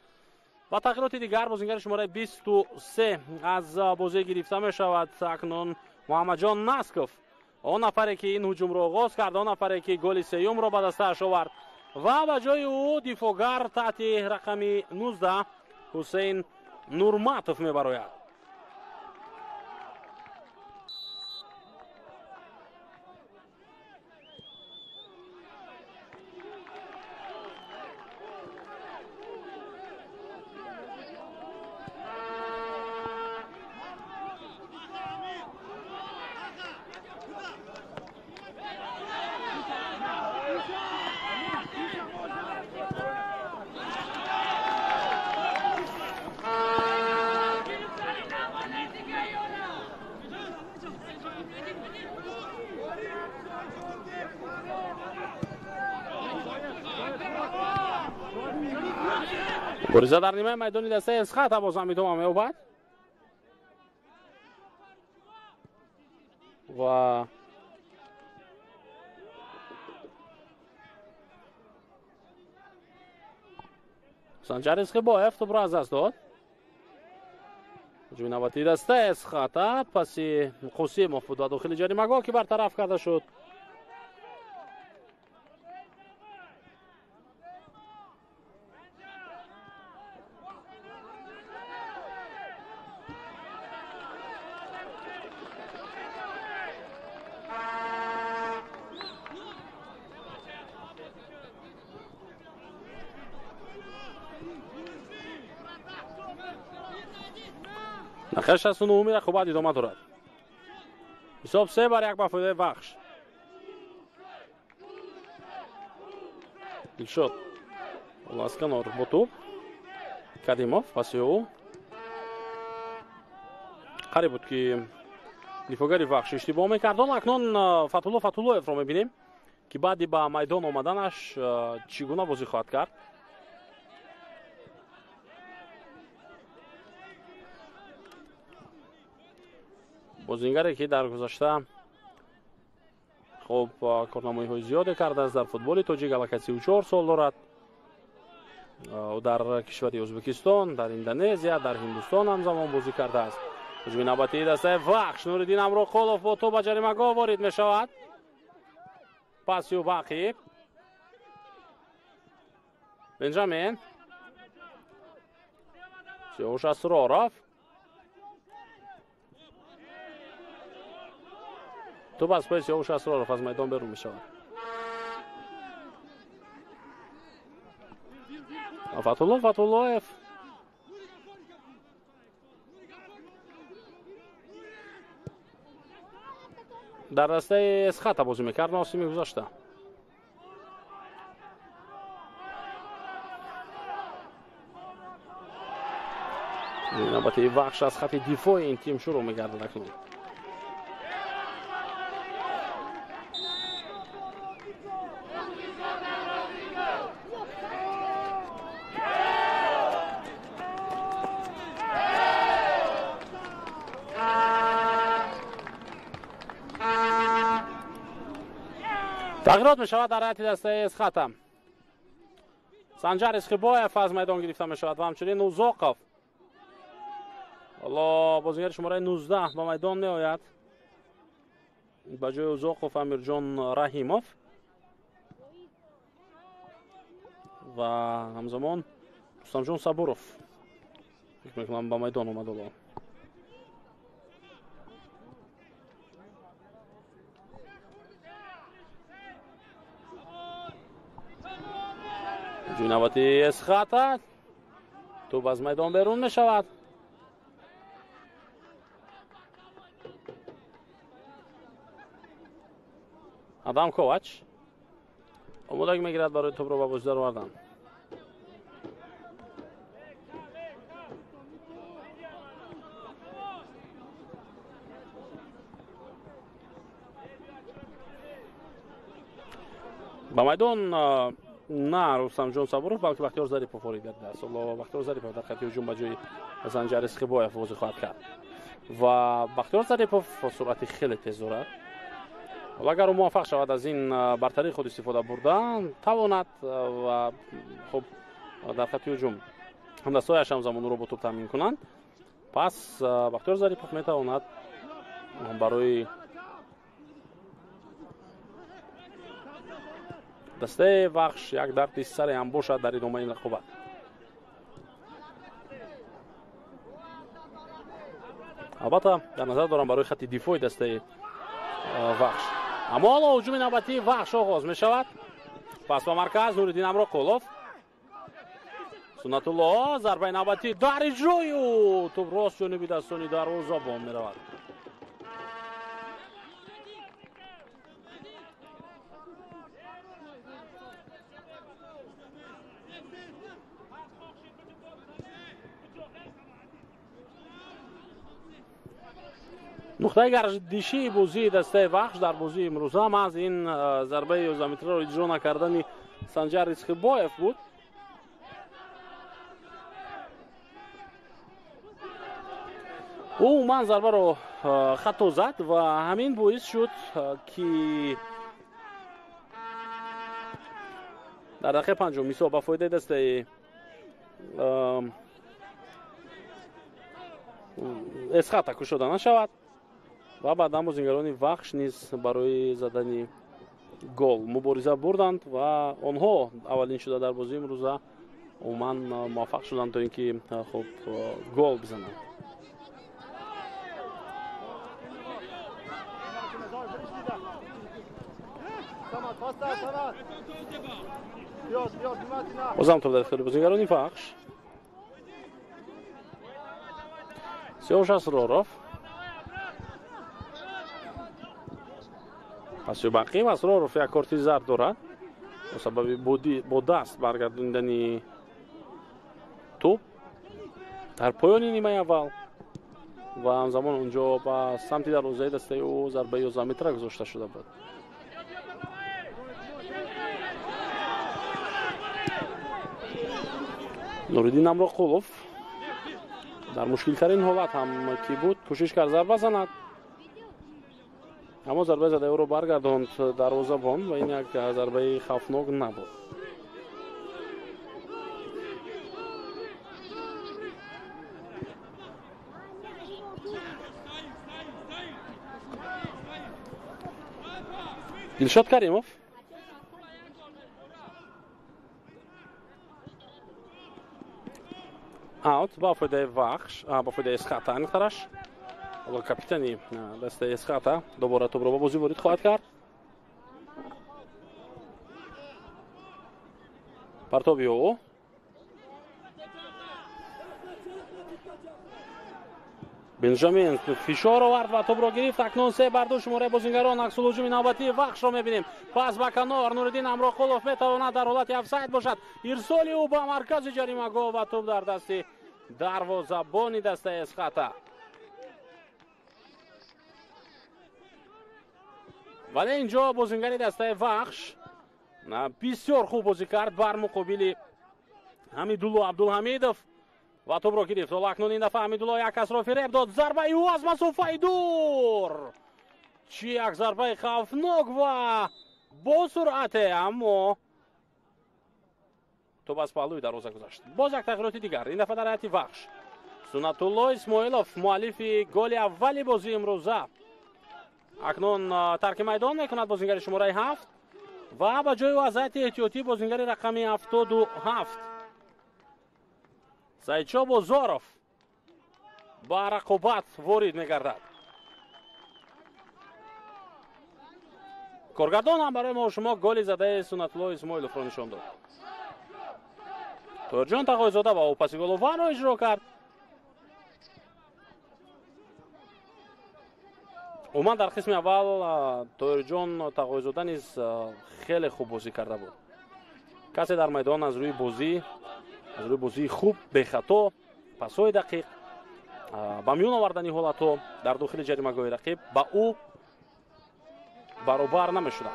ва тағйироти дигар бозингари шумораи 23 аз бозӣ гирифта мешавад. акнун Муҳаммаҷон Насков, он нафаре ки ин ҳуҷумро оғоз кард, он нафаре ки голи сеюмро ба дастааш овард ва ба ҷои ӯ дифоъгар таҳти рақами 19 Ҳусейн Нурматов мебарояд. гуриза дар нимаи майдони дастаи Эсхата боз ҳам идома меёбад ва Санҷар Исхибоев тӯбро аз даст дод. ҳуҷуми навбати дастаи Эсхата паси Қосимов буд ва дохили ҷаримагоҳ ки бартараф карда шуд. نخیر 69 رقابت ادامه دارد. حساب 3-1 با فایده وخش. شد. Ласканор бо топ. Кадимов паси ӯ. Қариб буд ки дифоъгари Вахш иштибоҳ мекард. Акнун Фатҳуллоевро мебинем ки баъди ба майдон омаданаш чӣ гуна бозӣ хоҳад кард. бозингаре ки дар гузашта хуб корнамоиҳои зиёде кардааст дар футболи тоҷик. аллакай 34 сол дорад. дар кишвари Ӯзбекистон, дар Индонезия, дар Ҳиндустон ҳамзамон бозӣ кардааст. ҳуҷуми навбатии дастаи Вахш Нуриддин Амроқулов бо тӯб ба ҷаримагоҳ ворид мешавад. паси ӯ бақӣ Бенҷамин Сиёвуш Асроров тӯб аз паи Сиёвуш Асроров аз майдон берун мешавад. Фатҳуллоев در دسته اسخطا بازی میکرد. ناسیمی گذاشته. البته وحش از خط دفاع این تیم شروع می‌گردد اکنون. تغییرات می‌شود در حیاط دسته اسخطا. سنجر اسخبایف از میدان گرفته می‌شود و همچنین اوزاقوف. حالا بازیگر شماره 19 به میدان می آید. به جای اوزاقوف امیرجان رحیموف و همزمان رستمجان صبوروف فکر میکنم به میدان اومد. حالا جونواتی اسخطا توپ از میدان بیرون می شود. آدم کوچ آمادگی میگیرد برای توپ را به بازی آوردن. به میدان نه رستمجان صبوروف بلکه بختیار ظریفوف وارد گردیده است. حالا بختیار ظریفوف در خط هجوم به جای سنجر اسخبایف بازی خواهد کرد و بختیار ظریفوف سرعت خیلی تیز دارد. اگر او موفق شود از این برتری خود استفاده بردن تواند و خب در خط هجوم همدستایش همزمان رو با توپ تامین کنند، پس بختیار ظریفوف میتواند برای دسته وحش یک درد سر هم باشد در ادامه این رقابت. البته در نظر دارم برای خط دفاعی دسته وحش. اما حالا هجوم نوبتی وحش آغاز می شود. پس به مرکز نوریدین امراقلوف، سنت الله، ضربه نوبتی در اجرای او توپ راست جانبی دستانی دروازه‌بان می رود. نقطه گردشی بازی دسته وحش در بازی امروز هم از این ضربه 11 متری را اجرا نکردن سنجر اسخبایف بود. او من ضربه رو خطا زد و همین باعث شد که در دقیقه پنجم میسا با فایده دسته اسخطا کشیده نشود و بعد هم بازیگران وحش نیز برای زدن گل مبارزه بردند و آنها اولین شده در بازی امروز عموما موفق شدند تا اینکه خب گل بزنند. بازم توپ در اختیار بازیگران وحش. سیاوش اسرارov پس بقیه اسرارov یک کارت زرد دارد به سبب با دست برگرداندن توپ در پایان نیمه اول و همزمان اونجا با سمت دروازه دسته او ضربه 11 متری گذاشته شده بود. نوریدین امراقلوف در مشکل ترین حالت هم که بود کوشش کرد ضربه بزند، اما ضربه زده او رو برگرداند دروازه‌بان و این یک ضربه خوفناک نبود. دلشاد کریموف اوت با فایده وحش، با فایده اسخطا انقدرش. حالا کاپیتانی دسته اسخطا دوباره توپ رو به بازی وارد خواهد کرد. پرتابیو بنجامین فشار آورد و توپ را گرفت. اکنون 3-2 شماره بازیگران. عکس الهجوم نوبتی وخش را می‌بینیم. پس به کنار نوردین امراقلوف میتواند در حالت افساید باشد. ارسال او به مرکز جریمه‌گاه و توپ در دست دروازه‌بان دسته اسخاتا. ولی اینجا بازیگر دسته وخش بسیار خوب بازی کرد بر مقابل حمیدالله عبدالحمیدов و توپ را گرفت. اکنون این دفعه حمیدالله یک کس را فریب داد. ضربه او از مسافه دور. چی یک ضربه خوفناک و با سرعت، اما توپ از پهلوی دروازه گذشت. باز یک تغییرات دیگر این دفعه در هیئت وخش. سنت‌الله اسماعیلوف مؤلف گل اولی بازی امروزه اکنون ترک میدان میکند بازیگر شماره 7 و به جای او از هیئت احتیاطی بازیگر رقم 77 سعیدشاه بازاروف با رقابت وارد میگردد. کارگردان هم برای ما شما گل زده سنت‌الله اسماعیلوف را نشان داد. طاهرجان تقوی‌زاده با او پاس گلوون را اجرا کرد. عموما در قسم اول طاهرجان تقوی‌زاده نیز خیلی خوب بازی کرده بود. کسی در میدان از روی بازی خوب به خطا پاس‌های دقیق با میون آوردن حالت‌ها در داخل جریمه‌گاه رقیب با او برابر نمی‌شدند.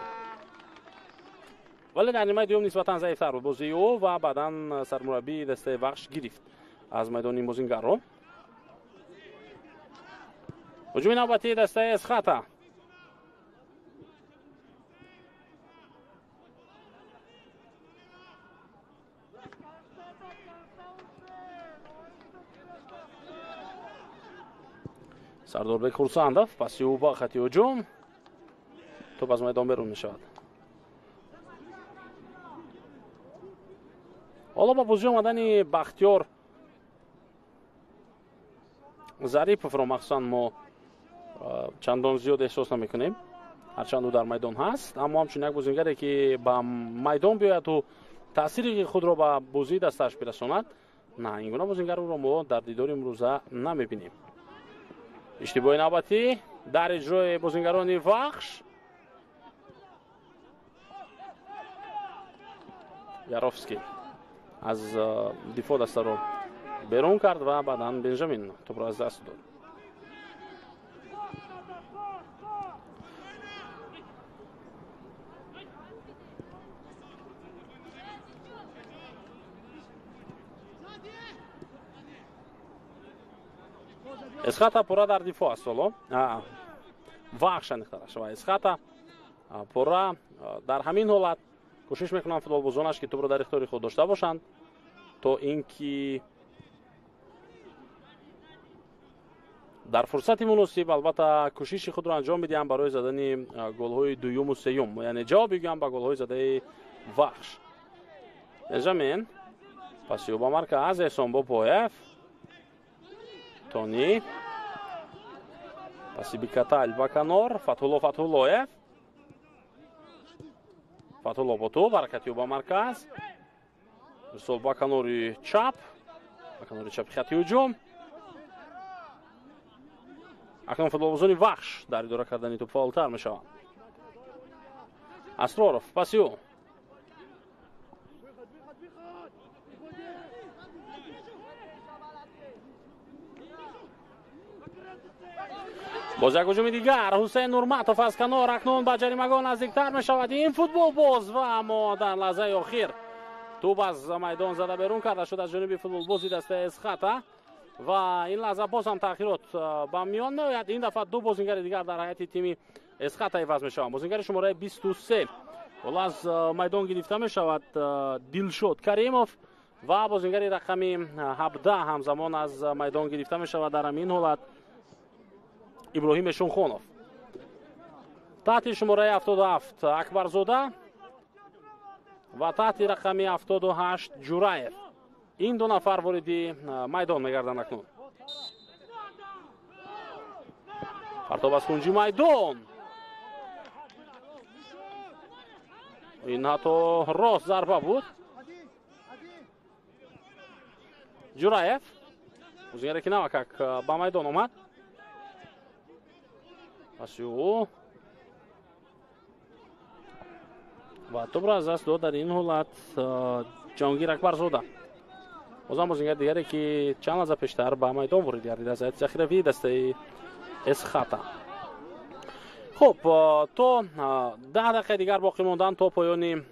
ولی در نیمه دوم نسبتاً ضعیف‌تر بود بازی او و بعداً سرمربی دسته وخش گرفت از میدان این بازیگر را. هجوم نوبتی دسته اسخاتا. سرداربek خورسندov پاسی او با خط هجوم توپ از میدان بیرون میشود. حالا با بازی آمدن بختیار ظریفov را مخصوصا ما چندان زیاد احساس نمیکنیم، هرچند او در میدان هست، اما همچون یک بازیگری که با میدان بیاید و تاثیر خود را به بازی دستش برساند، نه، این گونه بازیگر را ما در دیدار امروزه نمیبینیم. اشتباه نوبتی در اجرای بازیگران وخش. یاروفسکی از دفاع دست را بیرون کرد و بعدا بنجامین توپ را از دست داد. اسخاتا پورا در دفاع است. حالا وخش نختاره شود. اسخاتا پورا در همین حالت کوشش میکنند فوتبالبازانش که توپ را در اختیار خود داشته باشند تا اینکه در فرصت مناسب البته کوشش خود را انجام بدهند برای زدن گل‌های دوم و سوم، یعنی جواب بگویند به گل‌های زده وخش. بنجامین پاسی با مرکز احسان باباєв. تونی پاسی بیکاتال با کنار. فتح‌الله با توپ حرکتی با مرکز ارسال با کنار چپ خط هجوم. اکنون فوتبالبازان وخش در اداره کردن توپ فعالتر میشوند. اسرارов پاسی او باز یک هجوم دیگر. حسین نورمتوف از کنار اکنون به جریمه‌گاه نزدیکتر میشود. این فوتبال باز و اما در لحظه اخیر توپ از میدان زده بیرون کرده شد از جانب فوتبالباز دسته اسخاتا و این لحظه باز هم تأخیرات به میان میآید. این دفعه دو بازیگر دیگر در هیئت تیم اسخاتا عوض میشوند. بازیگر شماره 23 حالا از میدان گرفته میشود دلشاد کریموف و بازیگر رقم 17 همزمان از میدان گرفته میشود در همین حالت ابراهیم شونخونوف. تحت شماره 77 اکبرزاده و تحت رقم 78 جورایف. این دو نفر وارد میدان میگردند. اکنون پرتاب از کنجی میدان. این حتی راست ضربه بود. جورایف بازیگری که نوکک به میدان آمد پاسیو و توپ را از دست داد در این حالت جهانگیر اکبرزاده. بازم بازیگر دیگری که چند لحظه پیشتر به میدان ورود گردید از ذخیروی دسته اسخاتا. خب تو 10 دقیقه دیگر باقی ماندن تا پایان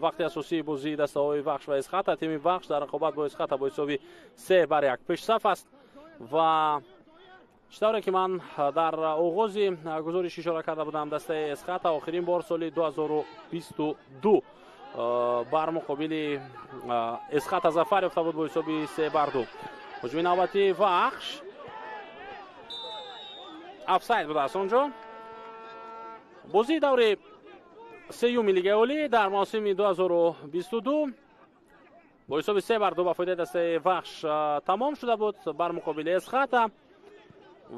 وقت اساسی بازی دسته های وخش و اسخاتا. تیم وخش در رقابت با اسخاتا با حساب 3-1 پیش صف است و چطوری که من در آغاز گزارش اشاره کرده بودم دسته اسخاتا آخرین بار سال 2022 بر مقابل اسخاتا ظفر یافته بود با حساب 3-2. هجوم نوبتی وخش آفساید بود است اونجا. بازی دور سیوم لیگ اولی در موسم 2022 با حساب 3-2 به فایده دسته وخش تمام شده بود بر مقابل اسخاتا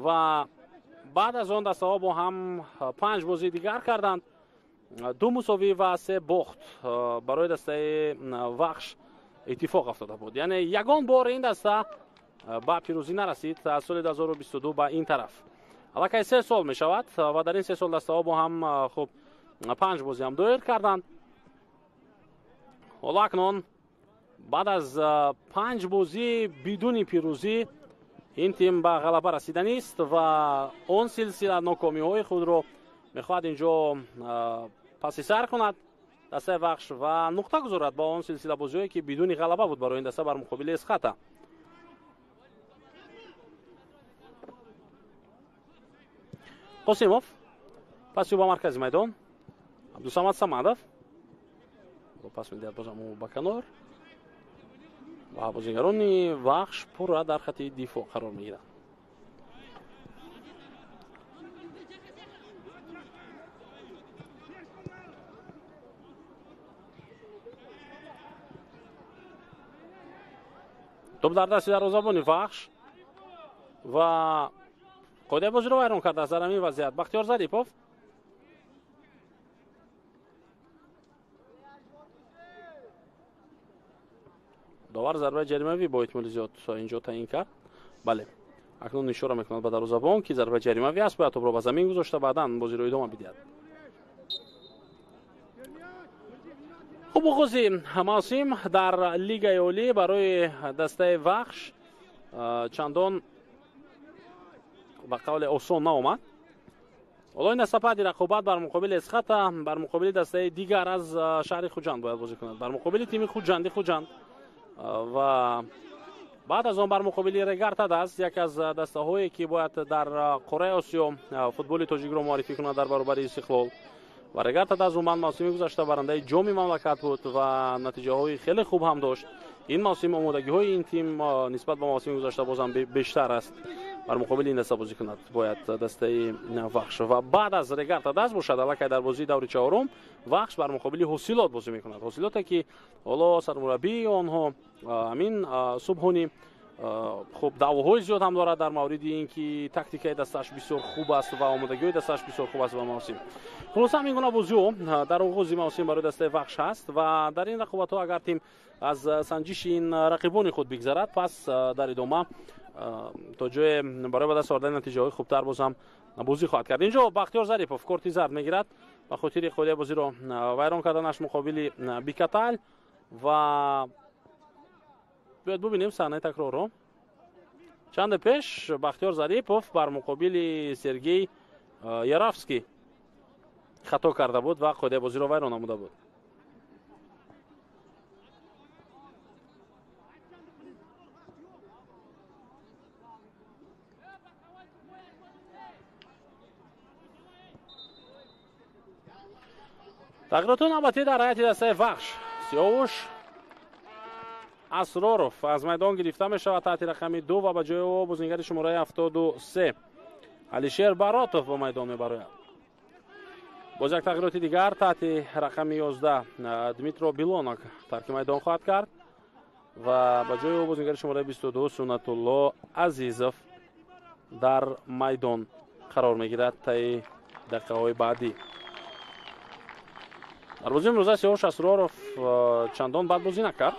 و بعد از آن دسته ها با هم 5 بازی دیگر کردند، 2 مساوی و 3 باخت برای دسته وخش اتفاق افتاده بود. یعنی یگان بار این دسته به پیروزی نرسید از سال 2022 به این طرف. البته 3 سال می شود و در این 3 سال دسته ها با هم خب 5 بازی هم دویر کردند. حالا اکنون بعد از 5 بازی بدون پیروزی این تیم به غلبه رسیدنی است و اون سلسله ناکامی های خود رو میخواد اینجا پس سر کند دسته وخش و نقطه گذارد با اون سلسله بازی‌هایی که بدون غلبه بود برای این دسته بر مقابل اسخاتا. قاسموف پاسی با مرکز میدان، عبدالصمد صمدов پاس میدهد بازم با کنار و بازیگران وخش پورا در خط دفاع قرار میگیرند. توپ در دست دروازه‌بان وخش و قاده بازی رو ویران کرده از این وضعیت بختیار ظریفov. داور ضربه جریمه‌ای با احتمال زیاد اینجا تعیین کرد. بله اکنون اشاره میکند به دروازه‌بان که ضربه جریمه‌ای است، باید توپ رو به زمین گذاشته بعداً بازی رو ادامه بدهد. خب آغازی موسم در لیگ اولی برای دسته وخش چندان به قول آسان نآمد. حالا این دسته بعد رقابت بر مقابل اسخاتا بر مقابل دسته دیگر از شهر خوجند باید بازی کند، بر مقابل تیم خوجند و بعد از آن بر مقابل رگارتا دست یک از دسته هایی که باید در قاره آسیا فوتبال تاجیک رو معرفی کند در برابر استقلال و رگارتا دست اون موسم گذشته برنده جام مملکت بود و نتیجه های خیلی خوب هم داشت. این موسم آمادگی های این تیم نسبت به موسم گذشته بازم بیشتر است. بر مقابل این دسته بازی کند باید دسته وخش و بعد از رگارتا دست باشد. البته در بازی دور چهارم وخش بر مقابل حاصلات بازی میکند. حاصلاتی که حالا سرمربی آنها امین صبحانی خب دعواهای زیاد هم دارد در مورد اینکه تاکتیکای دستش بسیار خوب است و آمادگی دستش بسیار خوب است و موسم. خلاص همین گونه بازی در آغاز موسم برای دسته وخش است و در این رقابت ها اگر تیم از سنجش این رقیبان خود بگذرد پس در ادامه تا جای برای به دست آوردن نتیجه های خوبتر بازم بازی خواهد کرد. اینجا بختیار ظریفov کارت زرد میگیرد و خاطر خود بازی رو ویران کردنش مقابل بیکتال و باید ببینیم صحنه تکرار رو. چند پیش بختیار ظریفov بر مقابل سرگی یارافسکی خطا کرده بود و خود بازی رو ویران نموده بود. تغییرات نوبتی در هیئت دسته وخش. سیاوش اسراروف از میدان گرفته می شود تحت رقم 2 و به جای او بازیگر شماره 73 علیشیر براتوف به میدان می براید. باز یک تغییرات دیگر تحت رقم 11 دمیترو بیلونک ترک میدان خواهد کرد و به جای او بازیگر شماره 22 سنت الله عزیزов در میدان قرار می گیرد تا دقیقه های بعدی. در بازی امروزه سیاوش اسراروف چندان بد بازی نکرد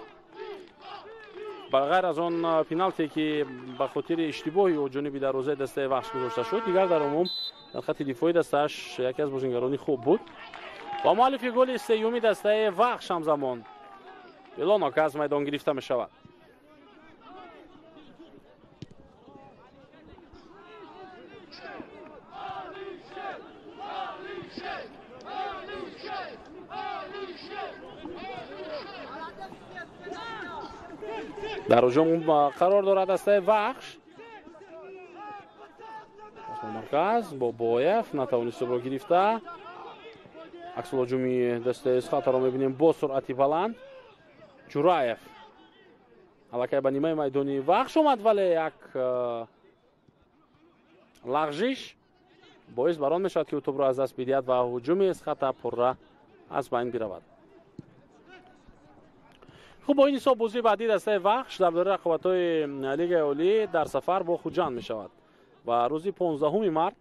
بغیر از آن پنالتی که به خاطر اشتباهی و جانبی دروازه دسته وخش گذاشته شد. دیگر در عموم در خط دفاعی دستش یکی از بازیگران خوب بود. با مؤلف گل سوم دسته وخش همزمان بلانو که از میدان گرفته می شود. در هجوم قرار دارد دسته وخش. مرکز با بایف نتوانست توپ را گرفته. عکس الهجومی دسته اسخاتا را می‌بینیم با سرعتی بلند. جورایف الکی به نیمه میدانی وخش اومد ولی یک لغزش باعث بر آن میشد که توپ را از دست بدهد و هجوم اسخاتا پرره از بین برود. خب با این حساب بازی بعدی دسته وخش در دوره رقابت‌های لیگ عالی در سفر با خوجند می شود و روز 15 مارس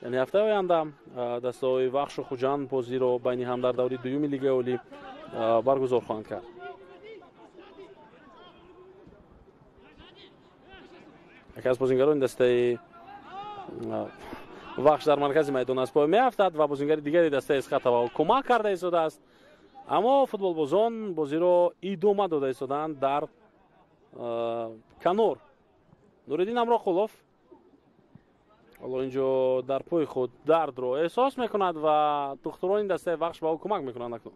یعنی هفته آینده دسته های وخش و خوجند بازی را بین هم در دوره دوم لیگ عالی برگزار خواهند کرد. یکی از بازیگران دسته وخش در مرکز میدان از پای میافتد و بازیگر دیگری دسته اسخاتا کمک کرده ایستاده است. اما فوتبال بازان بازی را ادامه داده ایستادند در کنار. نوریدین امراقولوف حالا اینجا در پای خود درد را احساس میکند و دختران دسته وخش به او کمک میکنند. اکنون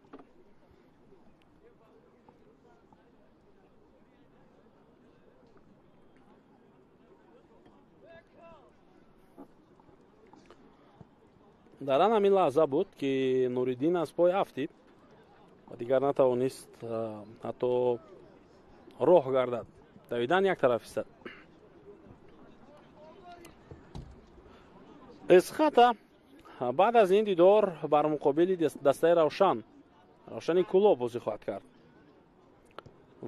در آن همین لحظه بود که نوریدین از پای افتید و دیگر نتوانست حتی راه گردد. دویدن یک طرف است. اسخاتا بعد از این دیدار بر مقابل دسته روشن کلوب بازی خواهد کرد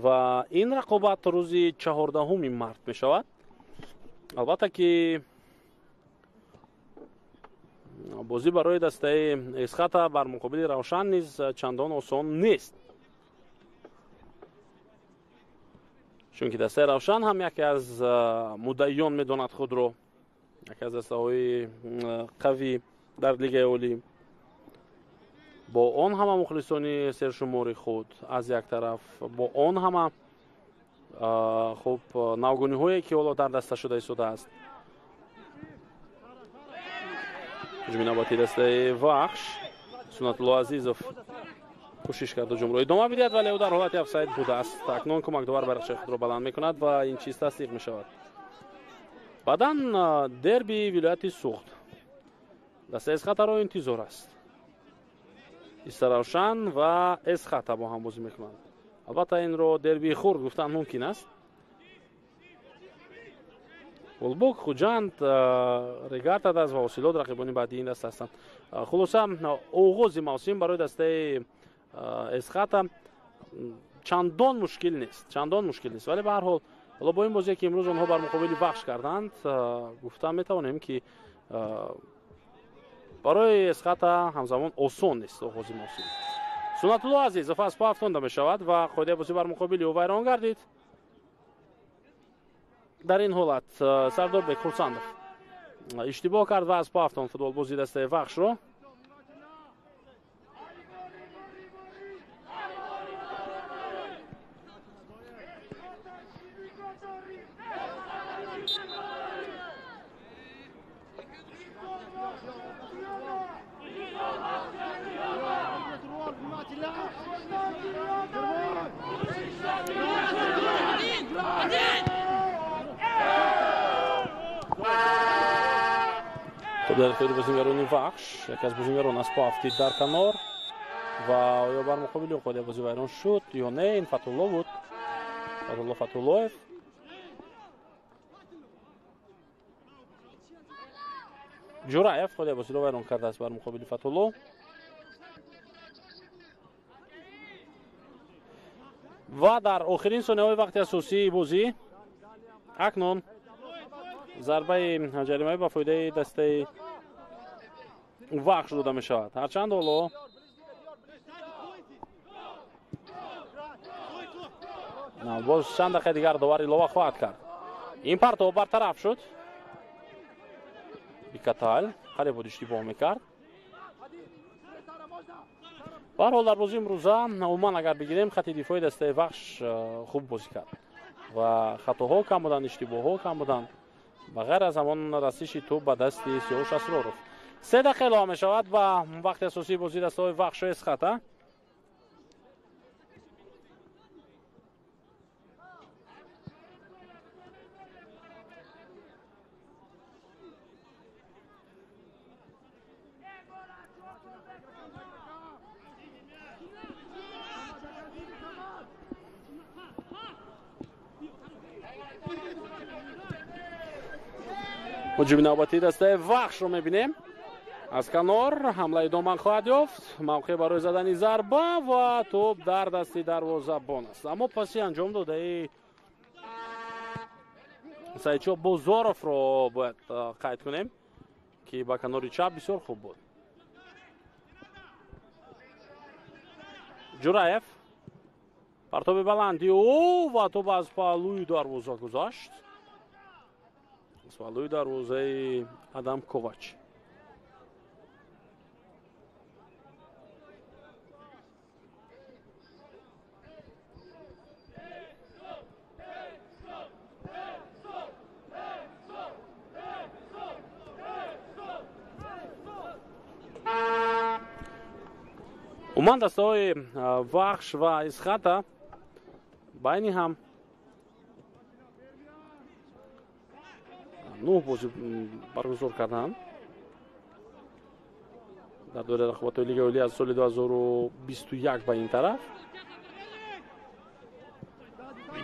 و این رقابت روز 14 مارس می شود. البته که بازی برای دسته اسخاتا بر مقابل روشن نیز چندان آسان نیست، چون که دسته روشن هم یکی از مدعیان میداند خود را یکی از دسته های قوی در لیگ عالی. با آن همه مخلصانی سرشماری خود از یک طرف، با آن همه خب نوگانی هایی که حالا در دسته شده ایستاده است. هجومی نباتی دسته وخش سنت الله عزیزوف کوشش کرد هجوم را ادامه بدهد ولی او در حالت افساید بوده است. اکنون کمک دوباره برقش خود را بلند میکند و این چیز تصدیق میشود. بعداً دربی ولایت سوخت دسته اسخاتا را انتظار است. روشن و اسخاتا با هم بازی میکنند. البته این را دربی خورد گفتن ممکن است. ولبوک خوجند ریگارد از واصلات رقیبانی بعدی این دسته هستند. خلاصه آغاز موسم برای دسته اسخاتا چندان مشکل نیست ولی به هر حال حالا با این بازی که امروز آنها بر مقابل وخش کردند گفتم میتوانیم که برای اسخاتا همزمان آسان نیست آغاز موسم. سنت الله عزیز از پا افتانده می شود و قاعده بازی بر مقابل او ویران گردید. در این حالت سردار بک خورسندوف اشتباه کرد و از پا افتاند فوتبال بازی دسته وخش رو. در اختیار بازیگران وخش یکی از بازیگران از پا افتید در کنار و یا بر مقابل خود بازی ویران شد یا نه. این فتولا بود، فتولایف. جورایف خود بازی رو ویران کرده است بر مقابل فتولا و در آخرین ثانیه‌های وقت اساسی بازی اکنون ضربه جریمه با فایده دسته وخش داده می شود. هرچند حالا باز چند دقیقه دیگر داور ایلاوه خواهد کرد. این پرتاب برطرف شد. Икатал хеле буд иштибоҳ мекард. Ба ҳар ҳол дар бозии имрӯза умуман агар бигирем хати дифои дастаи Вахш хуб бозӣ кард ва хатоҳо кам буданд, иштибоҳҳо кам буданд ба ғайр аз ҳамон расиши тӯб ба дасти Сиёвуш Асроров. 3 дақиқа илова мешавад ба вақти асосии бозии дастаҳои Вахш Эсхата. ҳуҷуми навбатии дастаи Вахшро мебинем. аз канор ҳамлаи доман хоҳад ёфт. мавқеъ барои задани зарба ва тӯб дар дасти дарвозабон аст. аммо паси анҷом додаи Саидшоҳ Бозоровро бояд қайд кунем ки ба канори чап бисёр хуб буд. Ҷураев партоби баланди ва тӯб аз паҳлӯи дарвоза гузашт. аз паҳлӯи дарвозаи Адам Ковач. умуман дастаҳои Вахш ва Эсхата байни ҳам 9 бозӣ баргузор карданд дар дораи рақобатҳои Лигаи Олӣ аз соли 2021 ба ин тараф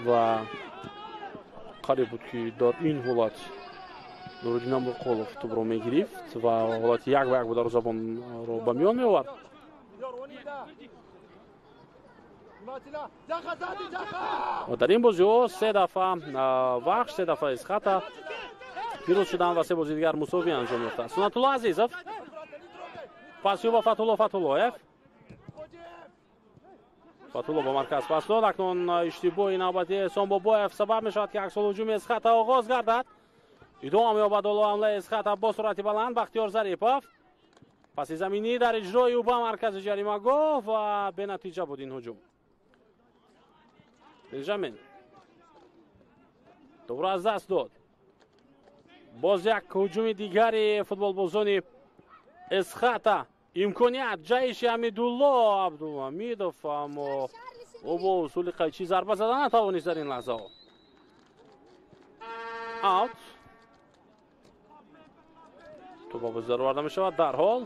ва қариб буд ки дар ин ҳолат Нуруддин Амроқолов тӯбро мегирифт ва ҳолати 1-1 бо дарвозабонро ба миён меовард. ва дар ин бозиҳо 3 дафъа Вахш, 3 дафъа Эсхата пирӯз шуданд ва 3 бозии дигар мусовӣ анҷом ёфтанд. Сунатулло Азизов пас ёба Фатҳуллоев. Фатҳулло ба марказ пас дод. акнун иштибоҳи навбатии Эҳсон Бобоев сабаб мешавад ки аксол ҳуҷуми Эсхата оғоз гардад. идом ёбад оло ҳамлаи Эсхата бо суръати баланд. Бахтиёр Зарипов паси заминӣ дар иҷрои ӯ ба маркази ҷаримагоҳ ва бенатиҷа буд ин ҳуҷум. Бенҷамин тӯбро аз даст дод. боз як ҳуҷуми дигари футболбозони Эсхата. имконият ҷаиши Ҳамидулло Абдулҳамидов аммо ӯ бо усули қайчӣ зарба зада натавонист дар ин лаҳзаҳо. аут. тӯба бозидар оварда мешавад дарҳол.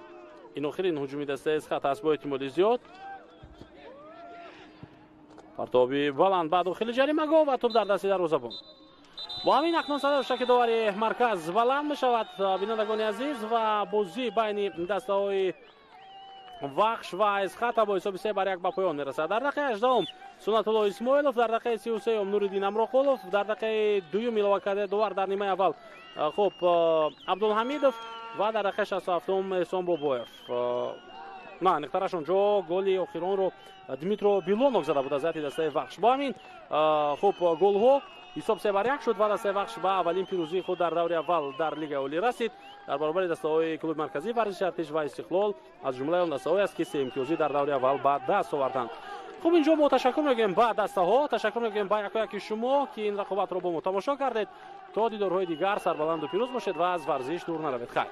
ин охирин ҳуҷуми дастаи Эсхата аст бо эҳтимоли зиёд. партоби баланд ба дохили ҷаримагоҳ ва тӯб дар дасти дарвозабон. бо ҳамин акнун садои рӯшаки довари марказ баланд мешавад бинандагони азиз ва бозӣ байни дастаҳои Вахш ва Эсхата бо ҳисоби 3-1 ба поён мерасад. дар дақиқаи 18 Сунатулло Исмоилов, дар дақиқаи 33 Нуриддин Амроқулов, дар дақиқаи 2 илова кардаи довар дар нимаи аввал хуб Абдулҳамидов ва дар дақиқаи 67 Эҳсон Бобоев. на нехтарашон ҷо голи охиронро Дмитро Билонов зада буд аз ҳайати дастаи Вахш. бо ҳамин хуб голҳо ҳисоб 3-1 шуд ва дастаи Вахш ба аввалин пирӯзии худ дар даври аввал дар Лигаи Олӣ расид. дар баробари дастаҳои клуби марказии варзиши Артиш ва Истиқлол аз ҷумлаи он дастаҳое аст ки 3 имтиёзӣ дар даври аввал ба даст оварданд. хуб инҷо мо ташаккур мегӯем ба дастаҳо, ташаккур мегӯем ба якояки шумо ки ин рақобатро бо мо тамошо кардед. то дидорҳои дигар сарбаланду пирӯз бошед ва аз варзиш дур наравед. хайр.